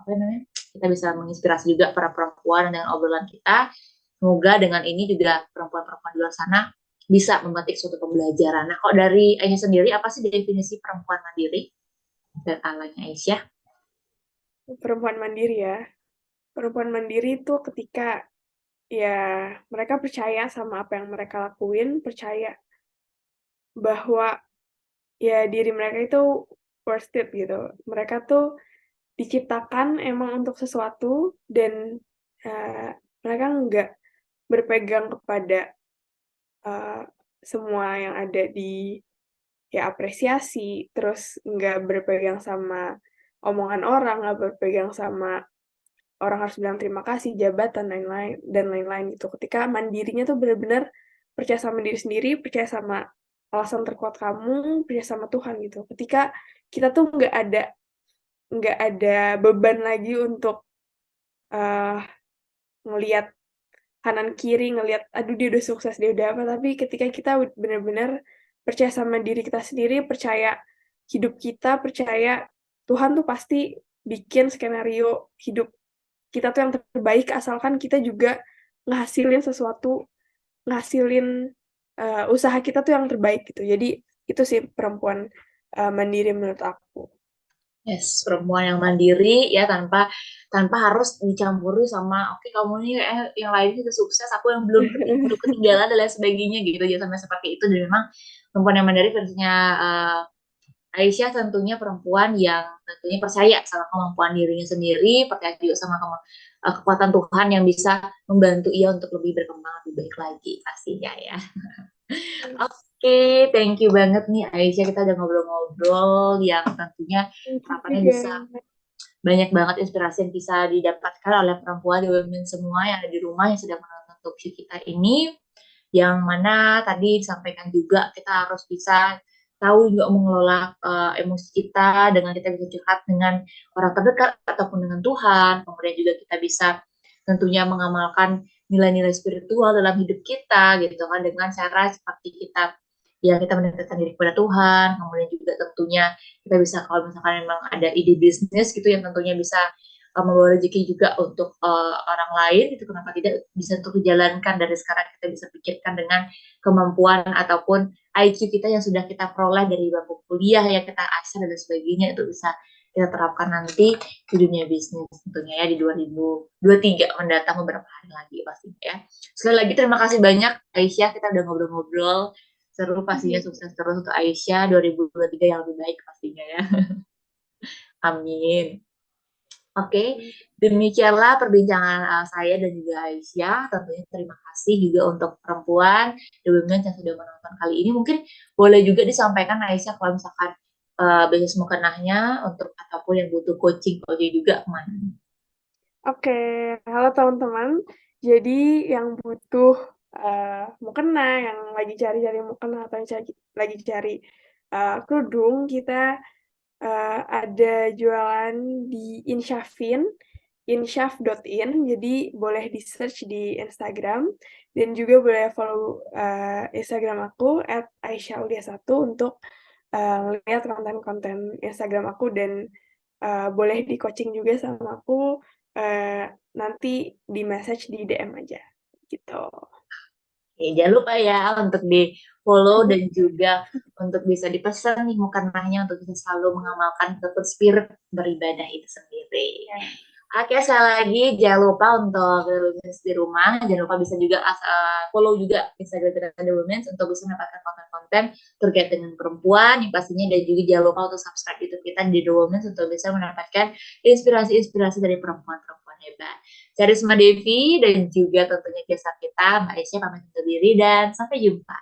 apa namanya, kita bisa menginspirasi juga para perempuan dengan obrolan kita. Semoga dengan ini juga perempuan-perempuan di luar sana bisa memetik suatu pembelajaran. Nah, kok dari Aisyah sendiri, apa sih definisi perempuan mandiri dan alanya Aisyah? Perempuan mandiri ya. Perempuan mandiri itu ketika ya mereka percaya sama apa yang mereka lakuin, percaya bahwa ya diri mereka itu worth it gitu. Mereka tuh diciptakan emang untuk sesuatu dan uh, mereka nggak berpegang kepada uh, semua yang ada di ya apresiasi, terus nggak berpegang sama omongan orang, nggak berpegang sama orang harus bilang terima kasih, jabatan, dan lain-lain gitu. Ketika mandirinya tuh benar-benar percaya sama diri sendiri, percaya sama alasan terkuat kamu, percaya sama Tuhan gitu. Ketika kita tuh nggak ada beban lagi untuk uh, ngelihat kanan kiri, ngelihat aduh dia udah sukses, dia udah apa, tapi ketika kita benar-benar percaya sama diri kita sendiri, percaya hidup kita, percaya Tuhan tuh pasti bikin skenario hidup kita tuh yang terbaik, asalkan kita juga ngasilin sesuatu, ngasilin usaha kita tuh yang terbaik gitu. Jadi itu sih perempuan mandiri menurut aku. Yes, perempuan yang mandiri ya, tanpa tanpa harus dicampuri sama oke kamu nih yang lain itu sukses, aku yang belum ketinggalan dan lain sebagainya gitu. Jangan sampai seperti itu. Dan memang perempuan yang mandiri versinya Aisyah tentunya perempuan yang tentunya percaya sama kemampuan dirinya sendiri, percaya juga sama kekuatan Tuhan yang bisa membantu ia untuk lebih berkembang lebih baik lagi pastinya ya. Oke, thank you banget nih Aisyah, kita udah ngobrol-ngobrol yang tentunya Itu harapannya juga. bisa banyak banget inspirasi yang bisa didapatkan oleh perempuan di women semua yang ada di rumah yang sedang menonton talk show kita ini, yang mana tadi disampaikan juga kita harus bisa tahu juga mengelola emosi kita dengan kita bisa curhat dengan orang terdekat ataupun dengan Tuhan. Kemudian juga kita bisa tentunya mengamalkan nilai-nilai spiritual dalam hidup kita gitu kan, dengan cara seperti kita ya kita mendekatkan diri kepada Tuhan. Kemudian juga tentunya kita bisa kalau misalkan memang ada ide bisnis gitu yang tentunya bisa membawa rezeki juga untuk orang lain itu, kenapa tidak bisa untuk dijalankan dari sekarang. Kita bisa pikirkan dengan kemampuan ataupun IQ kita yang sudah kita peroleh dari bangku kuliah ya, kita asal dan sebagainya, itu bisa kita terapkan nanti di dunia bisnis tentunya ya di 2023 mendatang beberapa hari lagi pastinya ya. Sekali lagi terima kasih banyak Aisyah, kita udah ngobrol-ngobrol seru pastinya. Sukses terus untuk Aisyah 2023 yang lebih baik pastinya ya. Amin. Oke, demikianlah perbincangan saya dan juga Aisyah. Tentunya terima kasih juga untuk perempuan The Women yang sudah menonton kali ini. Mungkin boleh juga disampaikan Aisyah kalau misalkan bisnis mukenahnya untuk ataupun yang butuh coaching juga kemana. Oke, halo teman-teman. Jadi yang butuh mukena, yang lagi cari-cari mukena atau yang lagi cari kerudung, kita ada jualan di Insyafin, insyaf.in. Jadi boleh di search di Instagram dan juga boleh follow Instagram aku @aisyaulia1 untuk lihat konten-konten Instagram aku, dan boleh di coaching juga sama aku, nanti di message di DM aja gitu. Oke, jangan lupa ya untuk di follow dan juga untuk bisa dipesan nih mukenahnya untuk bisa selalu mengamalkan tetap spirit beribadah itu sendiri. Oke, sekali lagi jangan lupa untuk The Women's di rumah, jangan lupa bisa juga follow juga Instagram kita The Women's untuk bisa mendapatkan konten-konten terkait dengan perempuan yang pastinya, dan juga jangan lupa untuk subscribe YouTube kita di The Women's untuk bisa mendapatkan inspirasi-inspirasi dari perempuan-perempuan hebat. Saya Risma Devi dan juga tentunya kisah kita Mbak Aisyah pamit undur diri dan sampai jumpa.